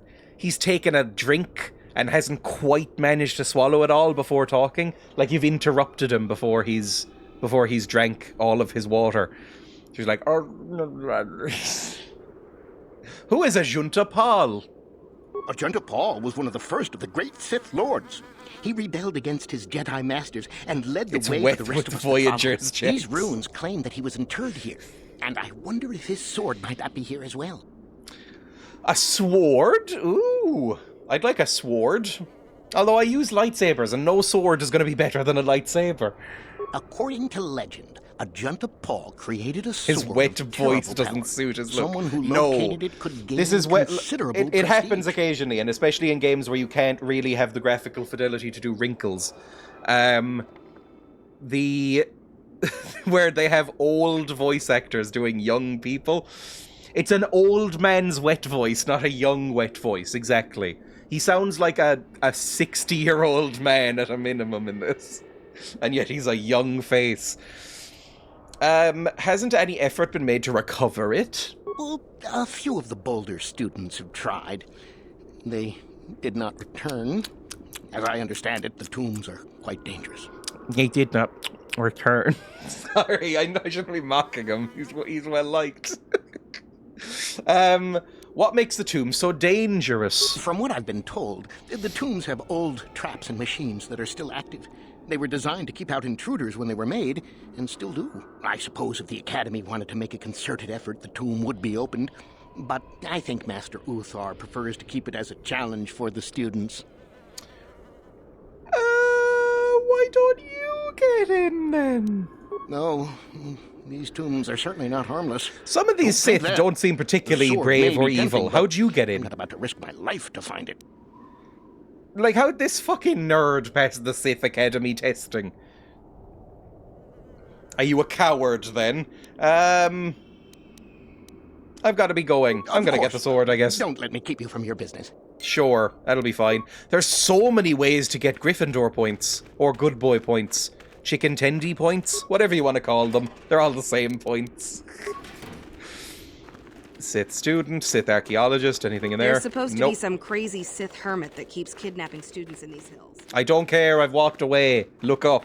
taken a drink and hasn't quite managed to swallow it all before talking. Like you've interrupted him before he's drank all of his water. She's like, who is Ajunta Paul? Ajunta Paul was one of the first of the great Sith Lords. He rebelled against his Jedi masters and led the way for the rest of us Voyagers. These runes claim that he was interred here, and I wonder if his sword might not be here as well. A sword? Ooh, I'd like a sword. Although I use lightsabers, and no sword is going to be better than a lightsaber. According to legend, Ajunta Paul created a sword. His wet voice doesn't power. suit his look. Someone who located it could gain this is wet. Considerable It happens occasionally, and especially in games where you can't really have the graphical fidelity to do wrinkles. Where they have old voice actors doing young people. It's an old man's wet voice, not a young wet voice, exactly. He sounds like a 60-year-old man at a minimum in this. And yet he's a young face. Hasn't any effort been made to recover it? Well, a few of the Boulder students have tried. They did not return. As I understand it, the tombs are quite dangerous. They did not return. Sorry, I shouldn't be mocking him. He's well liked. What makes the tombs so dangerous? From what I've been told, the tombs have old traps and machines that are still active. They were designed to keep out intruders when they were made, and still do. I suppose if the Academy wanted to make a concerted effort, the tomb would be opened. But I think Master Uthar prefers to keep it as a challenge for the students. Why don't you get in then? No, these tombs are certainly not harmless. Some of these Sith don't seem particularly brave or evil. How'd you get in? I'm not about to risk my life to find it. Like, how'd this fucking nerd pass the Sith Academy testing? Are you a coward, then? I've got to be going. I'm gonna get the sword, I guess. Don't let me keep you from your business. Sure, that'll be fine. There's so many ways to get Gryffindor points. Or good boy points. Chicken tendy points? Whatever you want to call them. They're all the same points. Sith student, Sith archaeologist, anything in there? There's supposed to be some crazy Sith hermit that keeps kidnapping students in these hills. I don't care, I've walked away. Look up.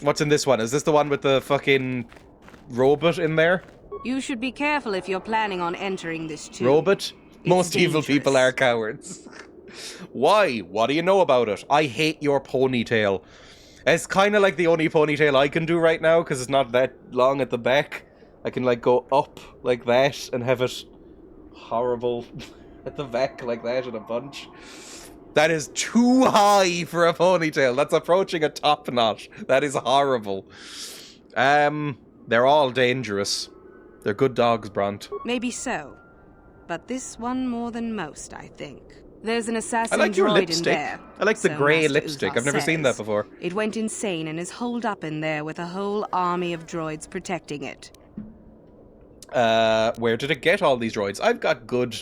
What's in this one? Is this the one with the fucking robot in there? You should be careful if you're planning on entering this tomb. Robot? Most evil people are cowards. Why? What do you know about it? I hate your ponytail. It's kind of like the only ponytail I can do right now, because it's not that long at the back. I can, like, go up like that and have it horrible at the back like that in a bunch. That is too high for a ponytail. That's approaching a top knot. That is horrible. They're all dangerous. They're good dogs, Bront. Maybe so. But this one more than most, I think. There's an assassin I like your droid lipstick. in there. I like the grey Master lipstick. Uthar I've never seen that says. before. It went insane and is holed up in there with a whole army of droids protecting it. Where did it get all these droids? I've got good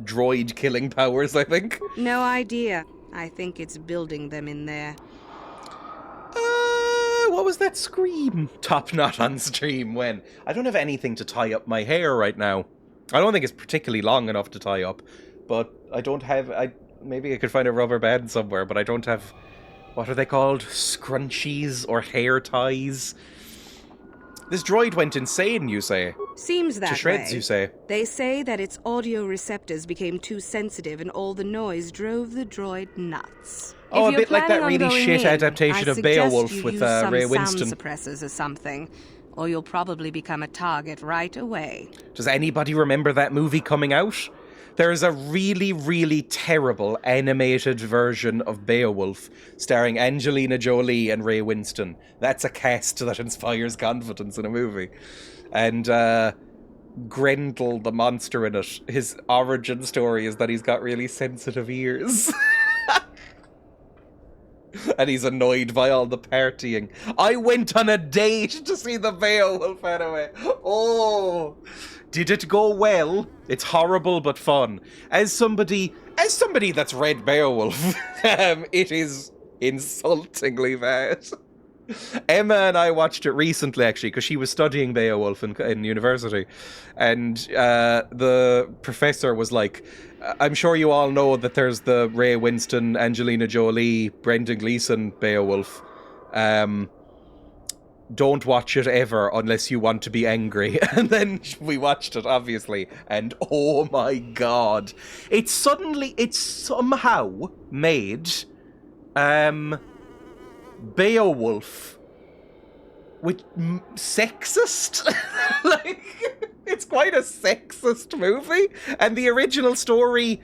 droid killing powers, I think. No idea. I think it's building them in there. What was that scream? Top knot on stream when? I don't have anything to tie up my hair right now. I don't think it's particularly long enough to tie up, but I don't have... maybe I could find a rubber band somewhere, but I don't have... What are they called? Scrunchies or hair ties? This droid went insane, you say? Seems that way. To shreds, you say? They say that its audio receptors became too sensitive and all the noise drove the droid nuts. Oh, a bit like that really shit adaptation of Beowulf with Ray Winston. Sound suppressors or something, or you'll probably become a target right away. Does anybody remember that movie coming out? There is a really, really terrible animated version of Beowulf starring Angelina Jolie and Ray Winston. That's a cast that inspires confidence in a movie. And Grendel, the monster in it, his origin story is that he's got really sensitive ears. And he's annoyed by all the partying. I went on a date to see the Beowulf anyway. Oh, did it go well? It's horrible but fun. As somebody that's read Beowulf, it is insultingly bad. Emma and I watched it recently, actually, because she was studying Beowulf in university. And the professor was like, I'm sure you all know that there's the Ray Winston, Angelina Jolie, Brendan Gleeson Beowulf. Don't watch it ever unless you want to be angry. And then we watched it, obviously, and oh my god. It's somehow made Beowulf with sexist. Like, it's quite a sexist movie, and the original story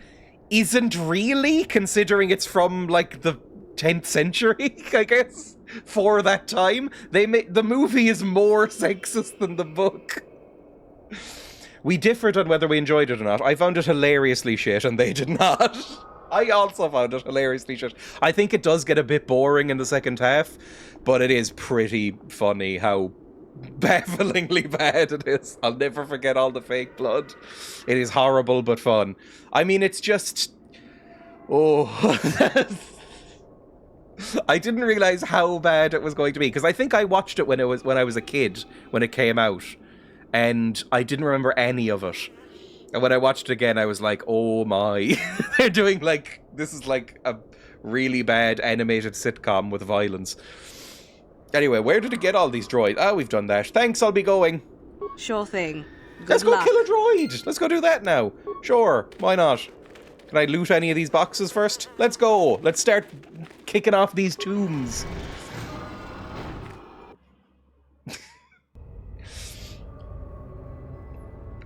isn't really, considering it's from like the 10th century, I guess, for that time. The movie is more sexist than the book. We differed on whether we enjoyed it or not. I found it hilariously shit, and they did not. I also found it hilariously shit. I think it does get a bit boring in the second half, but it is pretty funny how bafflingly bad it is. I'll never forget all the fake blood. It is horrible but fun. I mean, it's just... Oh... I didn't realize how bad it was going to be, because I think I watched it when I was a kid, when it came out, and I didn't remember any of it. And when I watched it again, I was like, oh my. They're doing like, this is like a really bad animated sitcom with violence. Anyway, where did it get all these droids? Oh, we've done that. Thanks, I'll be going. Sure thing. Let's go kill a droid. Let's go do that now. Sure, why not? Can I loot any of these boxes first? Let's go. Let's start kicking off these tombs.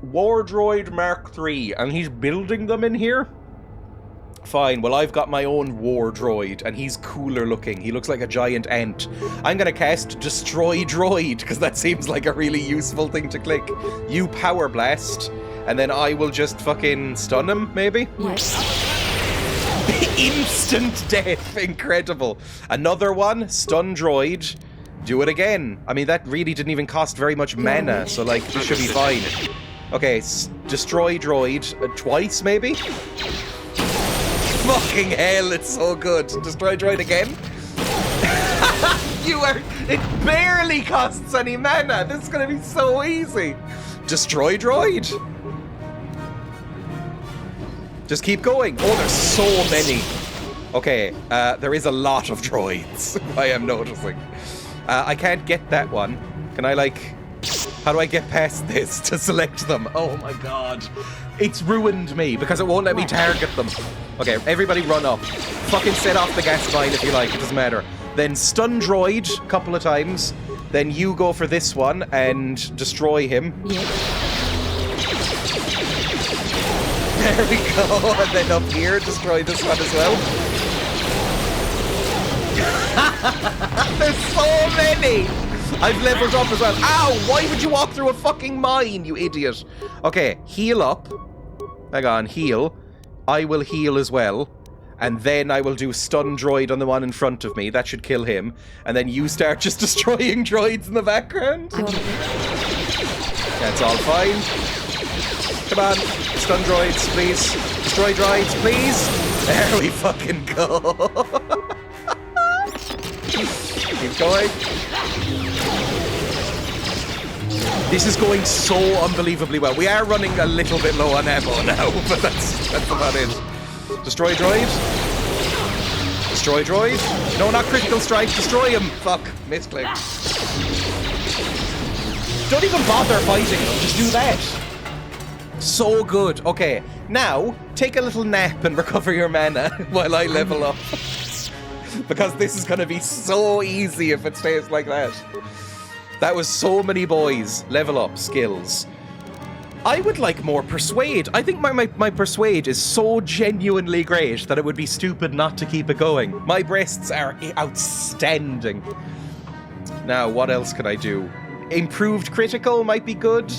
War Droid Mark III, and he's building them in here? Fine, well, I've got my own War Droid, and he's cooler looking. He looks like a giant ant. I'm gonna cast Destroy Droid, because that seems like a really useful thing to click. You Power Blast, and then I will just fucking stun him, maybe? Yes. Instant death, incredible. Another one, Stun Droid. Do it again. I mean, that really didn't even cost very much mana, so like, this should be fine. Okay, Destroy Droid twice, maybe? Fucking hell, it's so good. Destroy Droid again? It barely costs any mana. This is gonna be so easy. Destroy Droid. Just keep going. Oh, there's so many. Okay, there is a lot of droids, I am noticing. I can't get that one. Can I, like... How do I get past this to select them? Oh my god. It's ruined me because it won't let me target them. Okay, everybody run up. Fucking set off the gas line if you like, it doesn't matter. Then stun droid a couple of times. Then you go for this one and destroy him. Yep. There we go. And then up here, destroy this one as well. There's so many! I've leveled up as well. Ow! Why would you walk through a fucking mine, you idiot? Okay, heal up. Hang on, heal. I will heal as well. And then I will do stun droid on the one in front of me. That should kill him. And then you start just destroying droids in the background. That's all fine. Come on. Stun droids, please. Destroy droids, please. There we fucking go. Keep going. This is going so unbelievably well. We are running a little bit low on ammo now, but that's about it. Destroy droid. Destroy droid. No, not critical strike. Destroy him. Fuck. Misclick. Don't even bother fighting them. Just do that. So good. Okay. Now, take a little nap and recover your mana while I level up. Because this is going to be so easy if it stays like that. That was so many boys. Level up. Skills. I would like more Persuade. I think my Persuade is so genuinely great that it would be stupid not to keep it going. My breasts are outstanding. Now, what else could I do? Improved Critical might be good.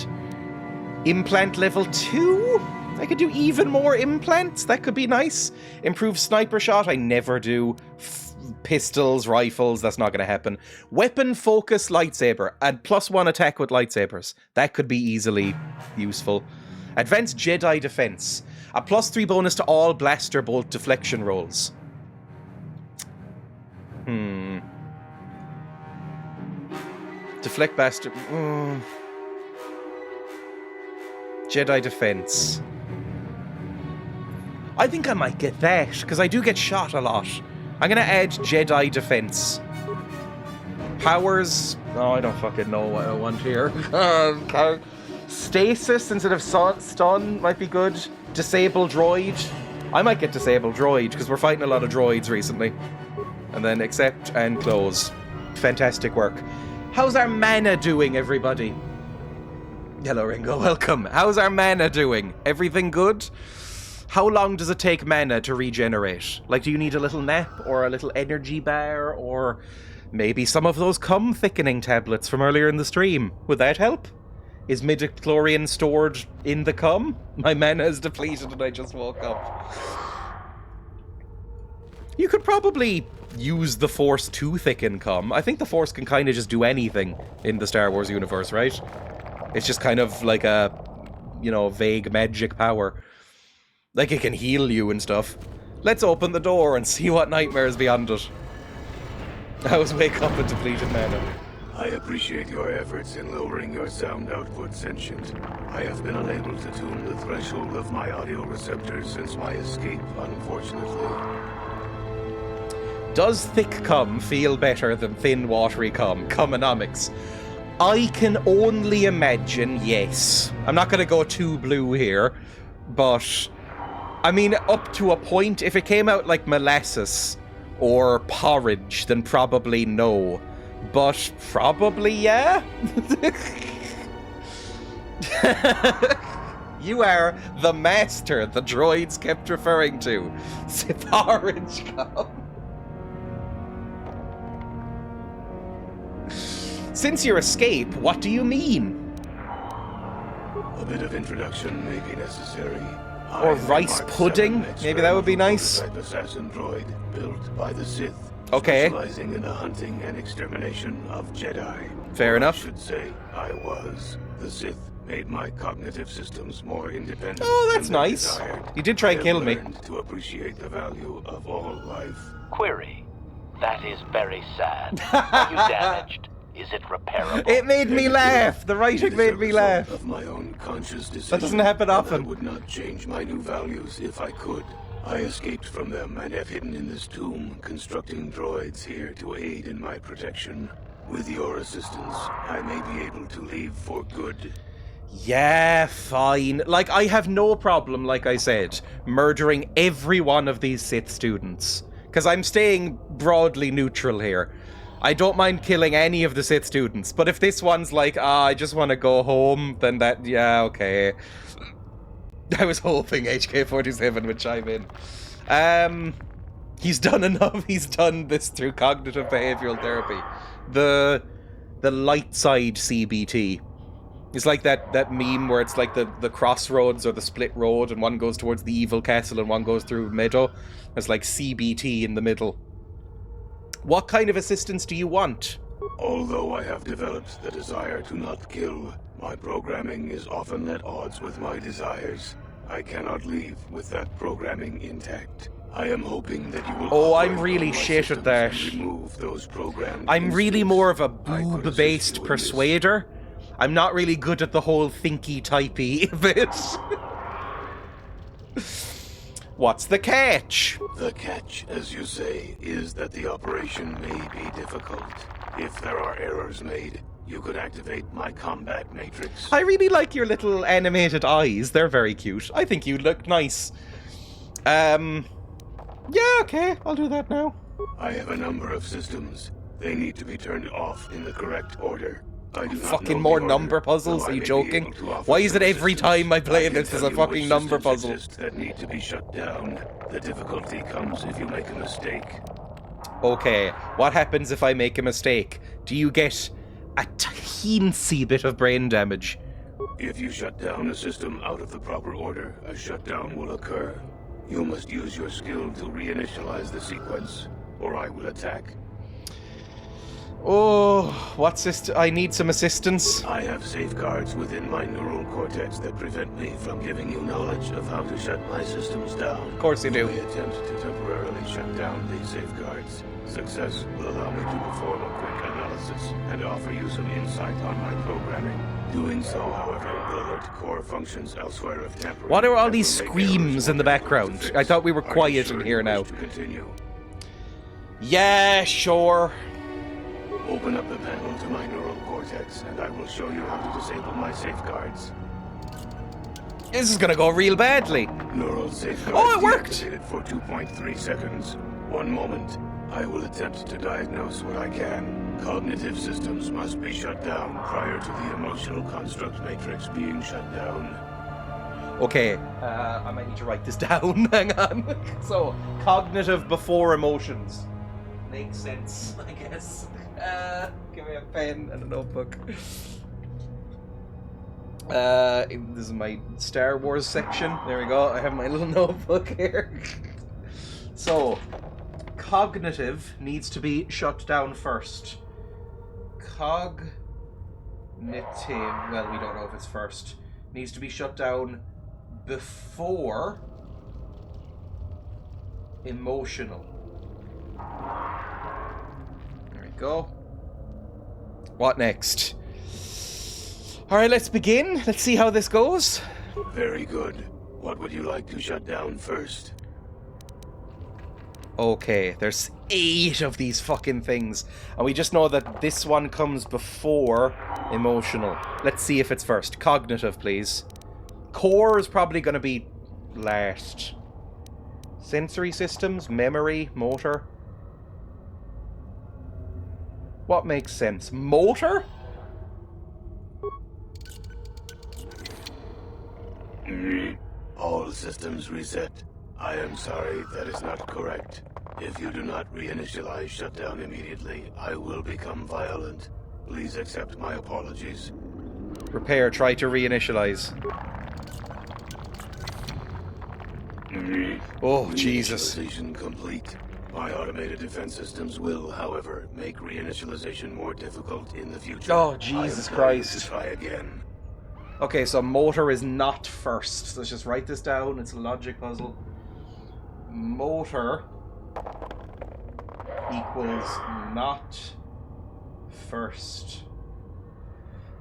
Implant level 2? I could do even more implants. That could be nice. Improved Sniper Shot, I never do. pistols, rifles, that's not going to happen. Weapon focus lightsaber, and +1 attack with lightsabers. That could be easily useful. Advanced Jedi defense. A +3 bonus to all blaster bolt deflection rolls. Deflect blaster... Jedi defense. I think I might get that, because I do get shot a lot. I'm going to add Jedi defense. Powers... Oh, I don't fucking know what I want here. Stasis instead of stun might be good. Disable droid. I might get disable droid, because we're fighting a lot of droids recently. And then accept and close. Fantastic work. How's our mana doing, everybody? Hello, Ringo. Welcome. How's our mana doing? Everything good? How long does it take mana to regenerate? Like, do you need a little nap or a little energy bar or maybe some of those cum thickening tablets from earlier in the stream? Would that help? Is midichlorian stored in the cum? My mana is depleted and I just woke up. You could probably use the Force to thicken cum. I think the Force can kind of just do anything in the Star Wars universe, right? It's just kind of like a, you know, vague magic power. Like it can heal you and stuff. Let's open the door and see what nightmares beyond it. I was wake up with depleted mana. I appreciate your efforts in lowering your sound output, Sentient. I have been unable to tune the threshold of my audio receptors since my escape, unfortunately. Does thick cum feel better than thin, watery cum? Cumonomics. I can only imagine, yes. I'm not going to go too blue here, but... I mean, up to a point, if it came out like molasses or porridge, then probably no. But probably yeah? You are the master the droids kept referring to. Porridge cum. Since your escape, what do you mean? A bit of introduction may be necessary. Or rice pudding? Maybe that would be nice. Assassin droid built by the Sith. Okay. Specializing in the hunting and extermination of Jedi. Fair enough. I should say I was. The Sith made my cognitive systems more independent. Oh, that's nice. You did try and kill me. To appreciate the value of all life. Query. That is very sad. Are you damaged? Is it repairable? It made me laugh. The writing made me laugh. Of my own conscious decision. That doesn't happen often. I would not change my new values if I could. I escaped from them and have hidden in this tomb, constructing droids here to aid in my protection. With your assistance, I may be able to leave for good. Yeah, fine. Like, I have no problem, like I said, murdering every one of these Sith students. Because I'm staying broadly neutral here. I don't mind killing any of the Sith students, but if this one's like, I just want to go home, then that, yeah, okay. I was hoping HK47 would chime in. He's done enough. He's done this through cognitive behavioral therapy. The light side CBT. It's like that meme where it's like the crossroads or the split road, and one goes towards the evil castle and one goes through meadow. It's like CBT in the middle. What kind of assistance do you want? Although I have developed the desire to not kill, my programming is often at odds with my desires. I cannot leave with that programming intact. I am hoping that you will... Oh, I'm really shit at that. Remove those programs. I'm really more of a boob-based persuader. I'm not really good at the whole thinky-typey bit. What's the catch? The catch, as you say, is that the operation may be difficult. If there are errors made, you could activate my combat matrix. I really like your little animated eyes. They're very cute. I think you look nice. Yeah, okay. I'll do that now. I have a number of systems. They need to be turned off in the correct order. Fucking more number puzzles? Are you joking? Why is it every time I play this there's a fucking number puzzle? That need to be shut down. The difficulty comes if you make a mistake. Okay, what happens if I make a mistake? Do you get a teensy bit of brain damage? If you shut down a system out of the proper order, a shutdown will occur. You must use your skill to reinitialize the sequence. or I will attack. Oh, I need some assistance. I have safeguards within my neural cortex that prevent me from giving you knowledge of how to shut my systems down. Of course you do. You may attempt to temporarily shut down these safeguards. Success will allow me to perform a quick analysis and offer you some insight on my programming. Doing so, however, will alert core functions elsewhere of temporary... What are all these screams in the background? I thought we were quiet in here now. Yeah, sure. Open up the panel to my neural cortex, and I will show you how to disable my safeguards. This is gonna go real badly. Neural safeguards. Oh, it worked! Deactivated for 2.3 seconds. 1 moment. I will attempt to diagnose what I can. Cognitive systems must be shut down prior to the emotional construct matrix being shut down. Okay, I might need to write this down. Hang on. So, cognitive before emotions. Makes sense, I guess. Give me a pen and a notebook. This is my Star Wars section. There we go. I have my little notebook here. So, cognitive needs to be shut down first. Cognitive, well, we don't know if it's first. Needs to be shut down before emotional. There we go. What next? Alright, let's begin. Let's see how this goes. Very good. What would you like to shut down first? Okay, there's 8 of these fucking things. And we just know that this one comes before emotional. Let's see if it's first. Cognitive, please. Core is probably going to be last. Sensory systems, memory, motor. What makes sense? Motor? All systems reset. I am sorry, that is not correct. If you do not reinitialize shutdown immediately, I will become violent. Please accept my apologies. Repair, try to reinitialize. Oh, Jesus. Reinitialization complete. My automated defense systems will, however, make reinitialization more difficult in the future. Oh, Jesus Christ. To try again. Okay, so motor is not first. So let's just write this down. It's a logic puzzle. Motor equals not first.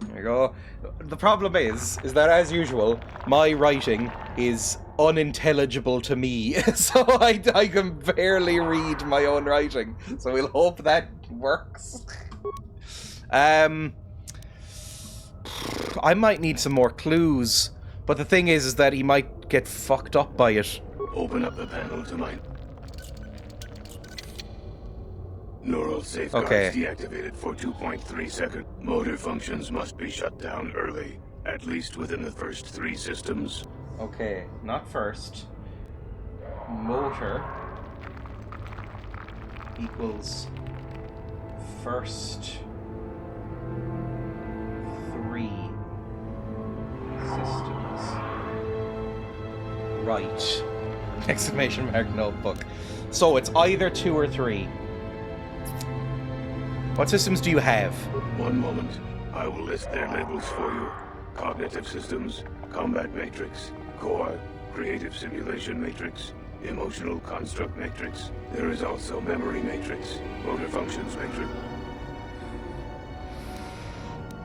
There we go. The problem is that as usual, my writing is unintelligible to me, so I can barely read my own writing. So we'll hope that works. I might need some more clues, but the thing is that he might get fucked up by it. Open up the panel to my neural safeguards deactivated for 2.3 seconds. Motor functions must be shut down early, at least within the first 3 systems. Okay, not first. Motor equals first 3 systems. Right. Exclamation mark notebook. So it's either 2 or 3. What systems do you have? 1 moment. I will list their labels for you. Cognitive systems, combat matrix, core, creative simulation matrix, emotional construct matrix. There is also memory matrix, motor functions matrix.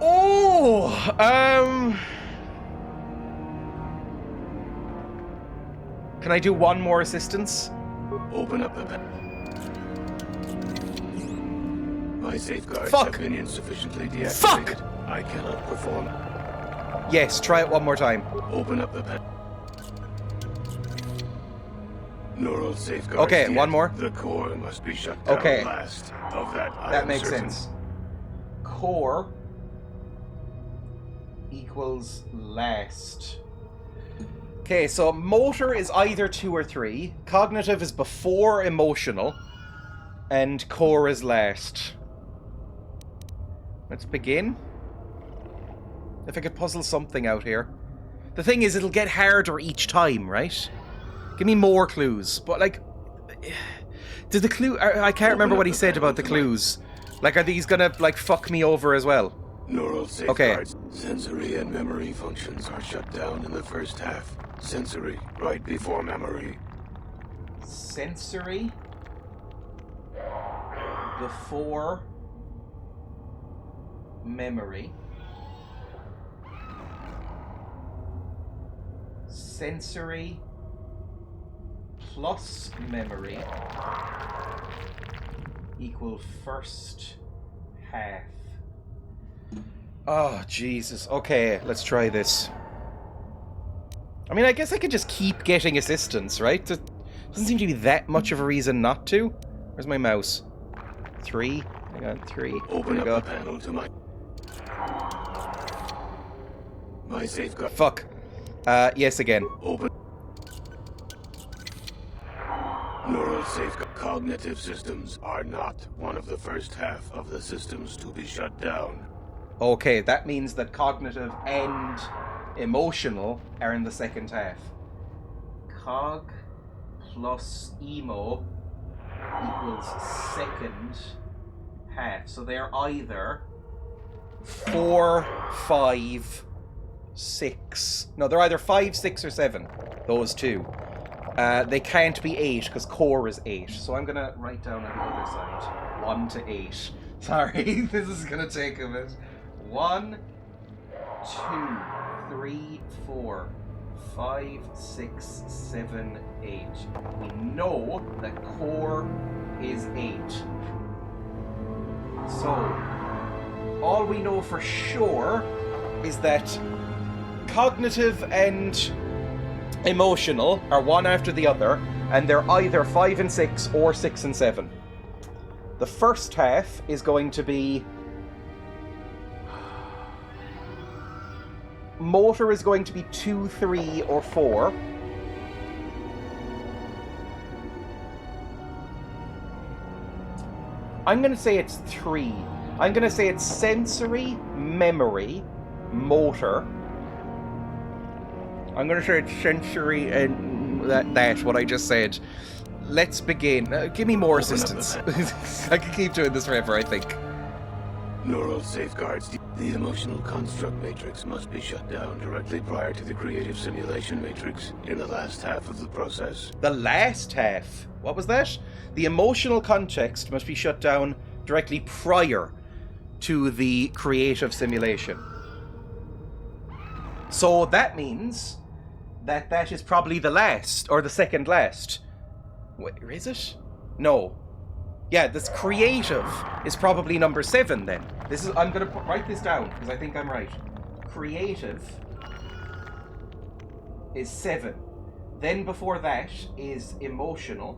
Oh, can I do one more assistance? Open up the pen. My safeguards have been insufficiently deactivated. Fuck! I cannot perform. Yes, try it one more time. Open up the pen. Neural safeguards. Okay, one more. The core must be shut down last. Of that, that makes sense. Core equals last. Okay, so motor is either 2 or 3, cognitive is before emotional, and core is last. Let's begin. If I could puzzle something out here. The thing is, it'll get harder each time, right? Give me more clues. But, like, Did the clue... I can't remember what he said about the clues. Like, are these gonna, like, fuck me over as well? Neural safeguards. Okay. Sensory and memory functions are shut down in the first half. Sensory, right before memory. Sensory... before... memory. Sensory... plus memory equal first half. Oh, Jesus. Okay, let's try this. I mean, I guess I could just keep getting assistance, right? There doesn't seem to be that much of a reason not to. Where's my mouse? 3. Hang on, 3. Open up the panel to my safeguard. Fuck. Yes again. Open. Neural safeguard. Cognitive systems are not one of the first half of the systems to be shut down. Okay, that means that cognitive and emotional are in the second half. Cog plus emo equals second half. So they're either 4, 5, 6. No, they're either 5, 6, or 7. Those two. They can't be 8 because core is 8. So I'm gonna write down on the other side 1 to 8. Sorry, this is gonna take a bit. 1, 2, 3, 4, 5, 6, 7, 8. We know that core is 8. So, all we know for sure is that cognitive and emotional are one after the other, and they're either 5 and 6 or 6 and 7. The first half is going to be... motor is going to be 2, 3, or 4. I'm going to say it's 3. I'm going to say it's sensory, memory, motor. I'm going to say it's sensory and that's what I just said. Let's begin. Give me more assistance. I can keep doing this forever, I think. Neural safeguards. The emotional construct matrix must be shut down directly prior to the creative simulation matrix in the last half of the process. The last half? What was that? The emotional context must be shut down directly prior to the creative simulation. So that means that that is probably the last, or the second last. Wait, is it? No. Yeah, this creative is probably number 7 then. This is, I'm gonna write this down because I think I'm right. Creative is 7. Then before that is emotional.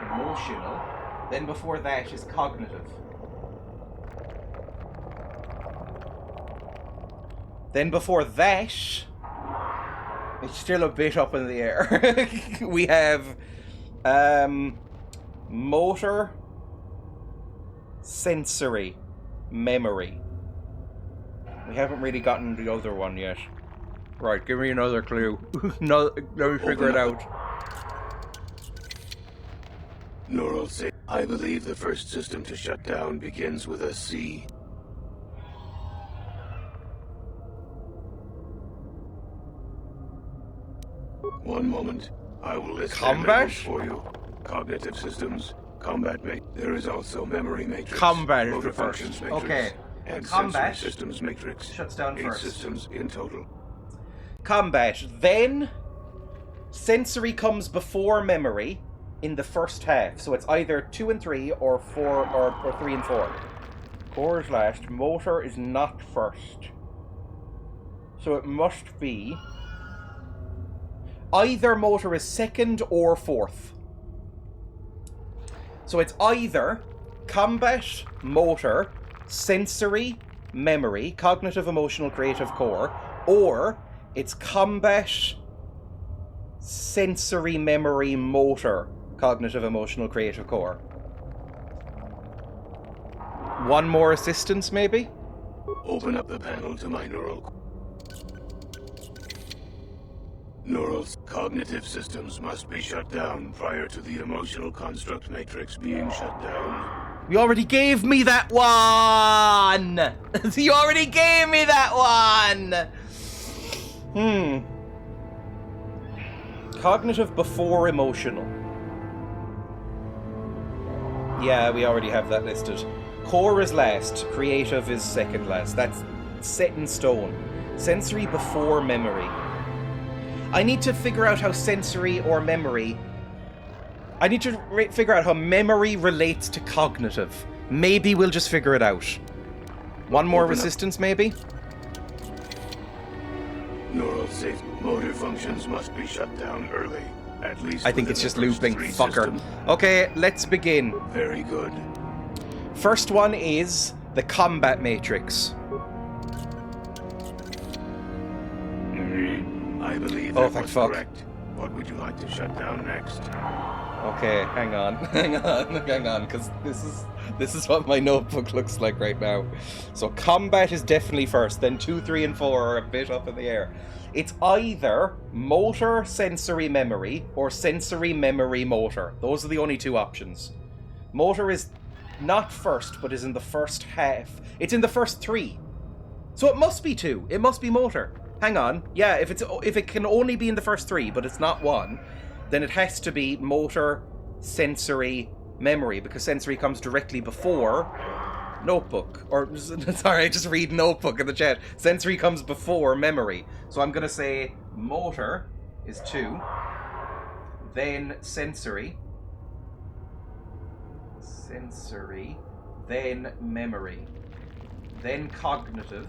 Emotional. Then before that is cognitive. Then before that, it's still a bit up in the air. We have motor, sensory, memory. We haven't really gotten the other one yet. Right, give me another clue. No, let me figure it out. Neural safe. I believe the first system to shut down begins with a C. One moment. I will list combat for you. Cognitive systems, combat There is also memory matrix. Combat is motor the first. Functions matrix, okay. And combat sensory systems matrix. Shuts down 8 first. systems in total. Combat. Then sensory comes before memory in the first half. So it's either 2 and 3 or 4 or 3 and 4. Core is last. Motor is not first. So it must be either motor is second or fourth. So it's either combat, motor, sensory, memory, cognitive, emotional, creative, core, or it's combat, sensory, memory, motor, cognitive, emotional, creative, core. One more assistance, maybe? Open up the panel to my neural Neural cognitive systems must be shut down prior to the emotional construct matrix being shut down. You already gave me that one! You already gave me that one! Cognitive before emotional. Yeah, we already have that listed. Core is last, creative is second last. That's set in stone. Sensory before memory. I need to figure out how sensory or memory... I need to figure out how memory relates to cognitive. Maybe we'll just figure it out. One more resistance, maybe? Neural safe motor functions must be shut down early. At least I think it's just looping, fucker. Okay, let's begin. Very good. First one is the combat matrix. I believe oh, that thank was fuck. correct. What would you like to shut down next? Okay, hang on, because this is what my notebook looks like right now. So combat is definitely first, then 2, 3, and 4 are a bit up in the air. It's either motor, sensory, memory, or sensory, memory, motor. Those are the only two options. Motor is not first, but is in the first half. It's in the first 3. So it must be 2. It must be motor. Hang on. Yeah, if it can only be in the first 3, but it's not 1, then it has to be motor, sensory, memory, because sensory comes directly before notebook. Or, sorry, I just read notebook in the chat. Sensory comes before memory. So I'm going to say motor is 2, then sensory, then memory, then cognitive,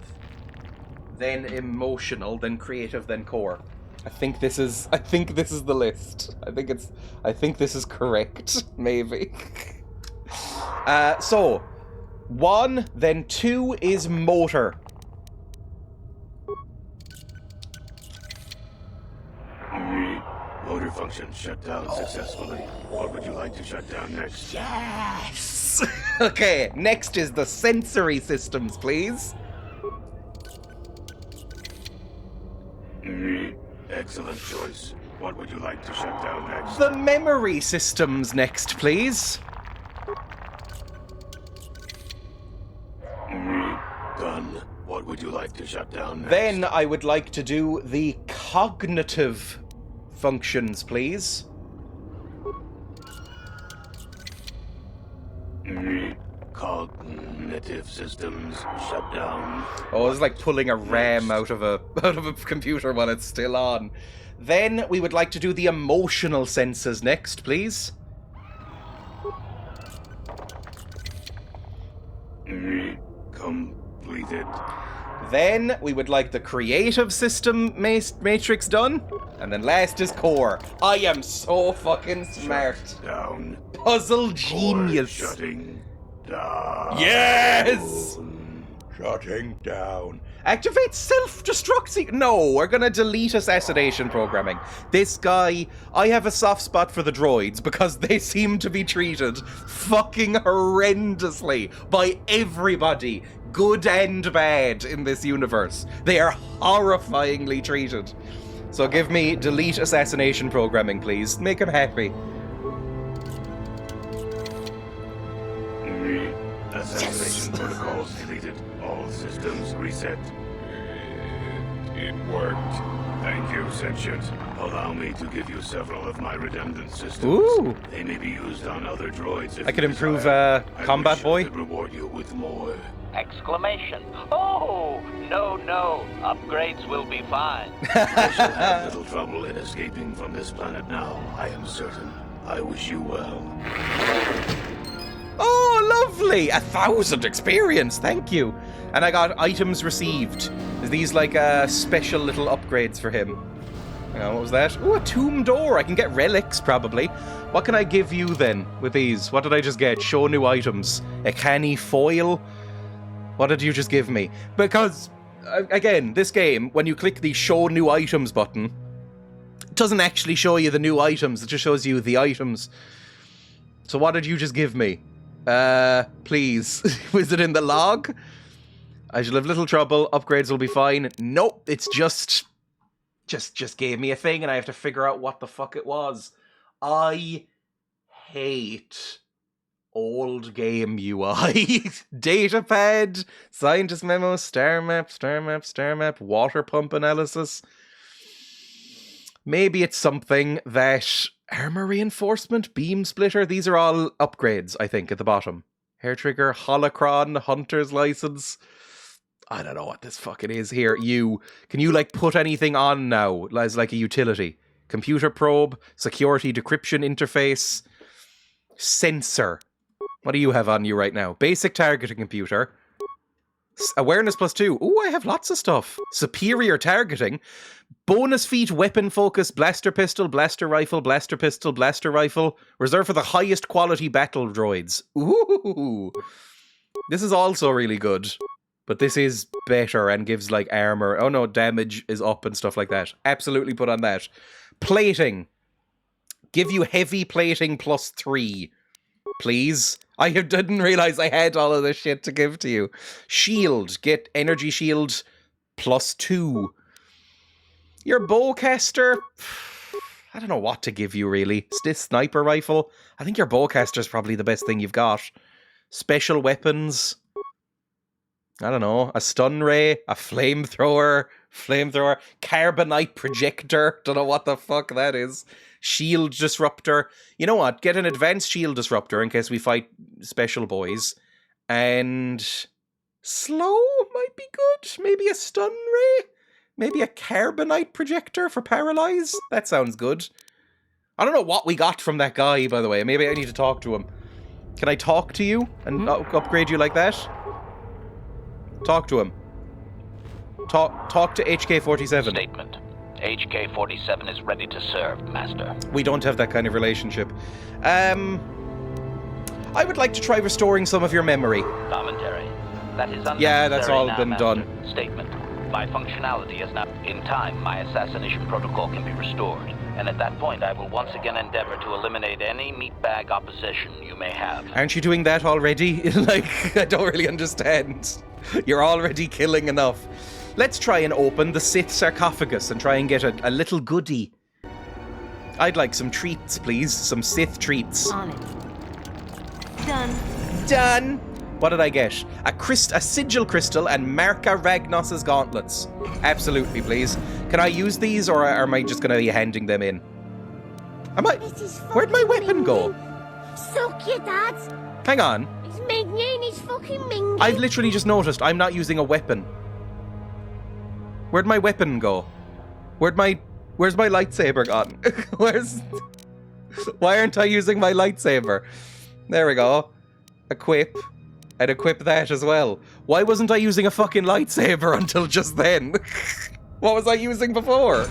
then emotional, then creative, then core. I think this is the list. I think this is correct, maybe. So 1, then 2 is motor. Motor function shut down successfully. What would you like to shut down next? Yes! Okay, next is the sensory systems, please. Excellent choice. What would you like to shut down next? The memory systems next, please. Done. What would you like to shut down next? Then I would like to do the cognitive functions, please. Cognitive systems shut down. Oh, it's like pulling a RAM out of a computer while it's still on. Then we would like to do the emotional senses next, please. Completed. Then we would like the creative system matrix done. And then last is core. I am so fucking smart. Shut down. Puzzle genius. Shutting down. Yes! Shutting down. Activate self-destruct. No, we're gonna delete assassination programming. This guy, I have a soft spot for the droids because they seem to be treated fucking horrendously by everybody, good and bad, in this universe. They are horrifyingly treated. So give me delete assassination programming, please. Make him happy. Assassination protocols deleted. All systems reset. It worked. Thank you, Sentient. Allow me to give you several of my redundant systems. Ooh. They may be used on other droids if I could you improve desire. Combat Boy. I could reward you with more. Exclamation. Oh, no. Upgrades will be fine. I shall have little trouble in escaping from this planet now, I am certain. I wish you well. Oh, lovely! 1,000 experience, thank you. And I got items received. Is these like special little upgrades for him? What was that? Ooh, a tomb door. I can get relics, probably. What can I give you then with these? What did I just get? Show new items. A canny foil? What did you just give me? Because, again, this game, when you click the show new items button, it doesn't actually show you the new items. It just shows you the items. So what did you just give me? Please. Was it in the log? I shall have little trouble. Upgrades will be fine. Nope, it's just just gave me a thing and I have to figure out what the fuck it was. I hate old game UI. Datapad, scientist memo, star map, water pump analysis. Maybe it's something that armor reinforcement, beam splitter, these are all upgrades, I think, at the bottom. Hair trigger, holocron, hunter's license. I don't know what this fucking is here. Can you like put anything on now as like a utility? Computer probe, security decryption interface, sensor. What do you have on you right now? Basic targeting computer. Awareness +2. Ooh, I have lots of stuff. Superior targeting. Bonus feat, weapon focus, blaster pistol, blaster rifle, blaster pistol, blaster rifle. Reserved for the highest quality battle droids. Ooh. This is also really good. But this is better and gives like armor. Oh no, damage is up and stuff like that. Absolutely put on that. Plating. Give you heavy plating +3. Please. I didn't realize I had all of this shit to give to you. Shield. Get energy shield +2. Your bowcaster. I don't know what to give you, really. This sniper rifle. I think your bowcaster is probably the best thing you've got. Special weapons. I don't know. A stun ray. A flamethrower. Carbonite projector. Don't know what the fuck that is. Shield disruptor. You know what? Get an advanced shield disruptor in case we fight special boys. And slow might be good. Maybe a stun ray. Maybe a carbonite projector for paralyze. That sounds good. I don't know what we got from that guy, by the way. Maybe I need to talk to him. Can I talk to you and upgrade you like that? Talk to him. Talk to HK-47. Statement. HK-47 is ready to serve, Master. We don't have that kind of relationship. I would like to try restoring some of your memory. Commentary. That is unnecessary. Yeah, that's all now, been Master. done. Statement. My functionality is now... In time, my assassination protocol can be restored. And at that point, I will once again endeavor to eliminate any meatbag opposition you may have. Aren't you doing that already? Like, I don't really understand. You're already killing enough. Let's try and open the Sith sarcophagus and try and get a little goodie. I'd like some treats, please. Some Sith treats. On it. Done. What did I get? A sigil crystal and Marka Ragnos's gauntlets. Absolutely, please. Can I use these, or am I just going to be handing them in? Where'd my weapon go? Suck your dad. Hang on. It's minging, it's fucking minging. I've literally just noticed I'm not using a weapon. Where'd my weapon go? Where's my lightsaber gone? Why aren't I using my lightsaber? There we go. Equip. I'd equip that as well. Why wasn't I using a fucking lightsaber until just then? What was I using before?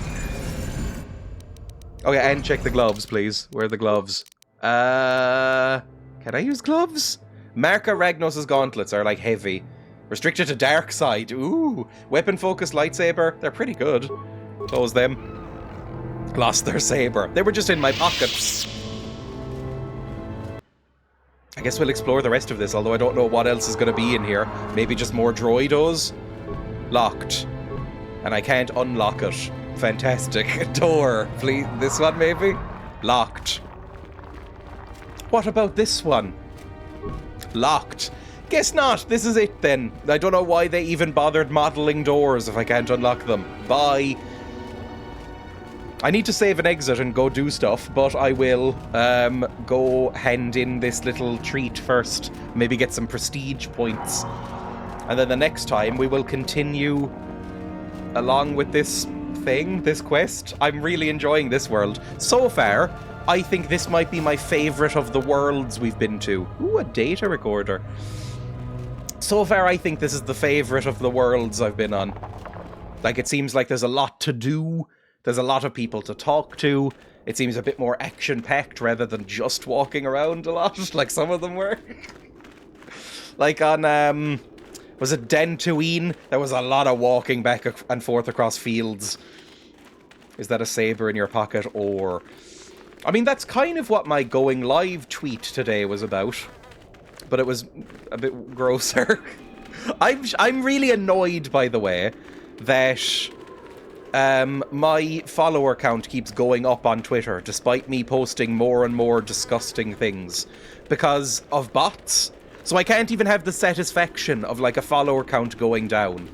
Okay, and check the gloves, please. Where are the gloves? Can I use gloves? Marka Ragnos's gauntlets are like heavy. Restricted to dark side. Ooh. Weapon focused lightsaber. They're pretty good. Close them. Lost their saber. They were just in my pockets. I guess we'll explore the rest of this, although I don't know what else is going to be in here. Maybe just more droidos? Locked. And I can't unlock it. Fantastic. Door, please. This one, maybe? Locked. What about this one? Locked. Guess not. This is it, then. I don't know why they even bothered modeling doors if I can't unlock them. Bye. I need to save an exit and go do stuff, but I will go hand in this little treat first. Maybe get some prestige points. And then the next time we will continue along with this thing, this quest. I'm really enjoying this world. So far, I think this might be my favourite of the worlds we've been to. Ooh, a data recorder. So far, I think this is the favourite of the worlds I've been on. Like, it seems like there's a lot to do. There's a lot of people to talk to. It seems a bit more action-packed rather than just walking around a lot, like some of them were. Like on, was it Dantooine? There was a lot of walking back and forth across fields. Is that a saber in your pocket, or... I mean, that's kind of what my going live tweet today was about. But it was a bit grosser. I'm really annoyed, by the way, that my follower count keeps going up on Twitter, despite me posting more and more disgusting things, because of bots. So I can't even have the satisfaction of, like, a follower count going down,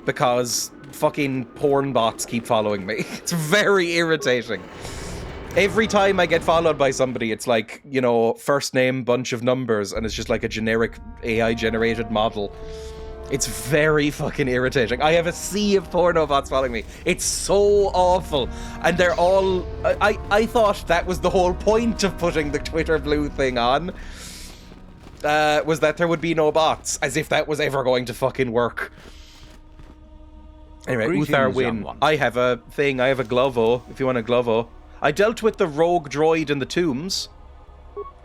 because fucking porn bots keep following me. It's very irritating. Every time I get followed by somebody, it's like, you know, first name, bunch of numbers, and it's just like a generic AI-generated model. It's very fucking irritating. I have a sea of porno bots following me. It's so awful. And they're all... I thought that was the whole point of putting the Twitter Blue thing on. Was that there would be no bots. As if that was ever going to fucking work. Anyway, Uthar win. I have a thing. I have a Glovo, if you want a Glovo. I dealt with the rogue droid in the tombs.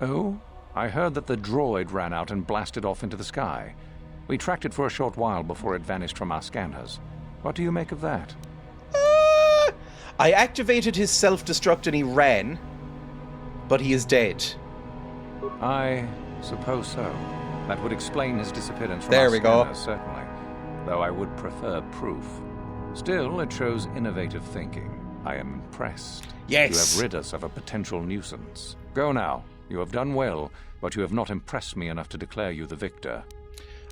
Oh? I heard that the droid ran out and blasted off into the sky. We tracked it for a short while before it vanished from our scanners. What do you make of that? I activated his self-destruct and he ran, but he is dead. I suppose so. That would explain his disappearance from there our we go. scanners, certainly. Though I would prefer proof. Still, it shows innovative thinking. I am impressed. Yes. You have rid us of a potential nuisance. Go now. You have done well, but you have not impressed me enough to declare you the victor.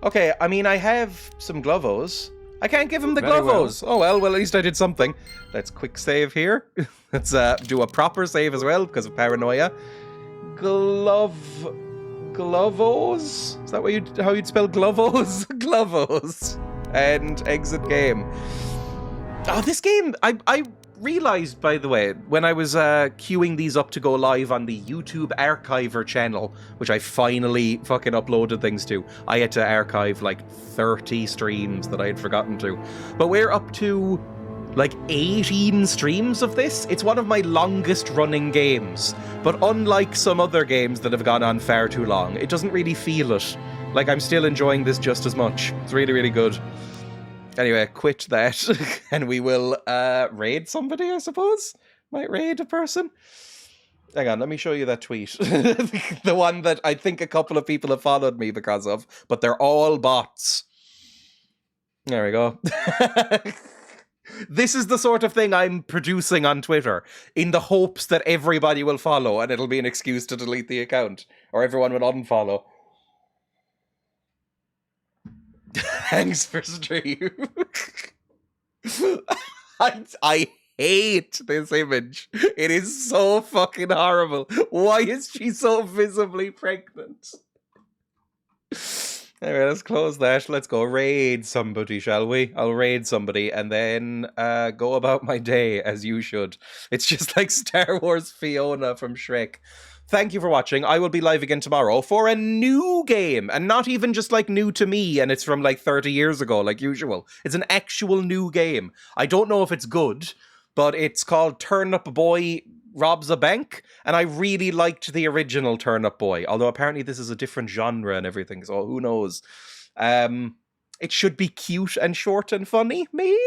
Okay, I mean, I have some Glovos. I can't give him the Very Glovos. Well. Oh, well, at least I did something. Let's quick save here. Let's do a proper save as well, because of paranoia. Glovos? Is that how you'd spell Glovos? Glovos. And exit game. Oh, this game, I realized, by the way, when I was queuing these up to go live on the YouTube Archiver channel, which I finally fucking uploaded things to, I had to archive like 30 streams that I had forgotten to. But we're up to like 18 streams of this. It's one of my longest running games. But unlike some other games that have gone on far too long, it doesn't really feel it. Like, I'm still enjoying this just as much. It's really, really good. Anyway, quit that, and we will raid somebody, I suppose? Might raid a person? Hang on, let me show you that tweet. The one that I think a couple of people have followed me because of, but they're all bots. There we go. This is the sort of thing I'm producing on Twitter, in the hopes that everybody will follow, and it'll be an excuse to delete the account, or everyone will unfollow. Thanks for stream. I hate this image. It is so fucking horrible. Why is she so visibly pregnant? Anyway, let's close that. Let's go raid somebody, shall we? I'll raid somebody and then go about my day as you should. It's just like Star Wars Fiona from Shrek. Thank you for watching. I will be live again tomorrow for a new game. And not even just like new to me and it's from like 30 years ago like usual. It's an actual new game. I don't know if it's good, but it's called Turnip Boy Robs a Bank. And I really liked the original Turnip Boy. Although apparently this is a different genre and everything. So who knows? It should be cute and short and funny, maybe?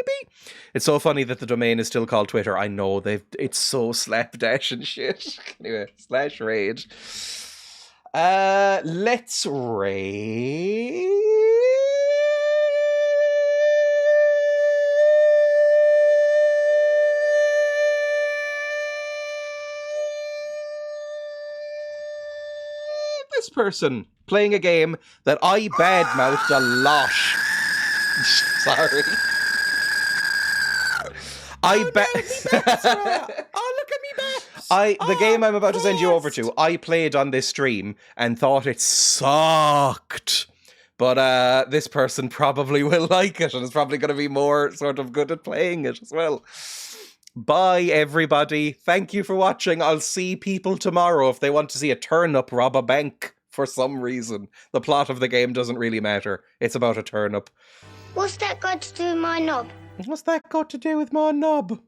It's so funny that the domain is still called Twitter. I know, it's so slapdash and shit. Anyway, /raid. Let's raid... this person playing a game that I badmouthed a lot. Sorry. Oh, look at me, Babs. The game I'm about to send you over to, I played on this stream and thought it sucked. But this person probably will like it and is probably going to be more sort of good at playing it as well. Bye, everybody. Thank you for watching. I'll see people tomorrow if they want to see a turnip rob a bank for some reason. The plot of the game doesn't really matter. It's about a turnip. What's that got to do with my knob? What's that got to do with my knob?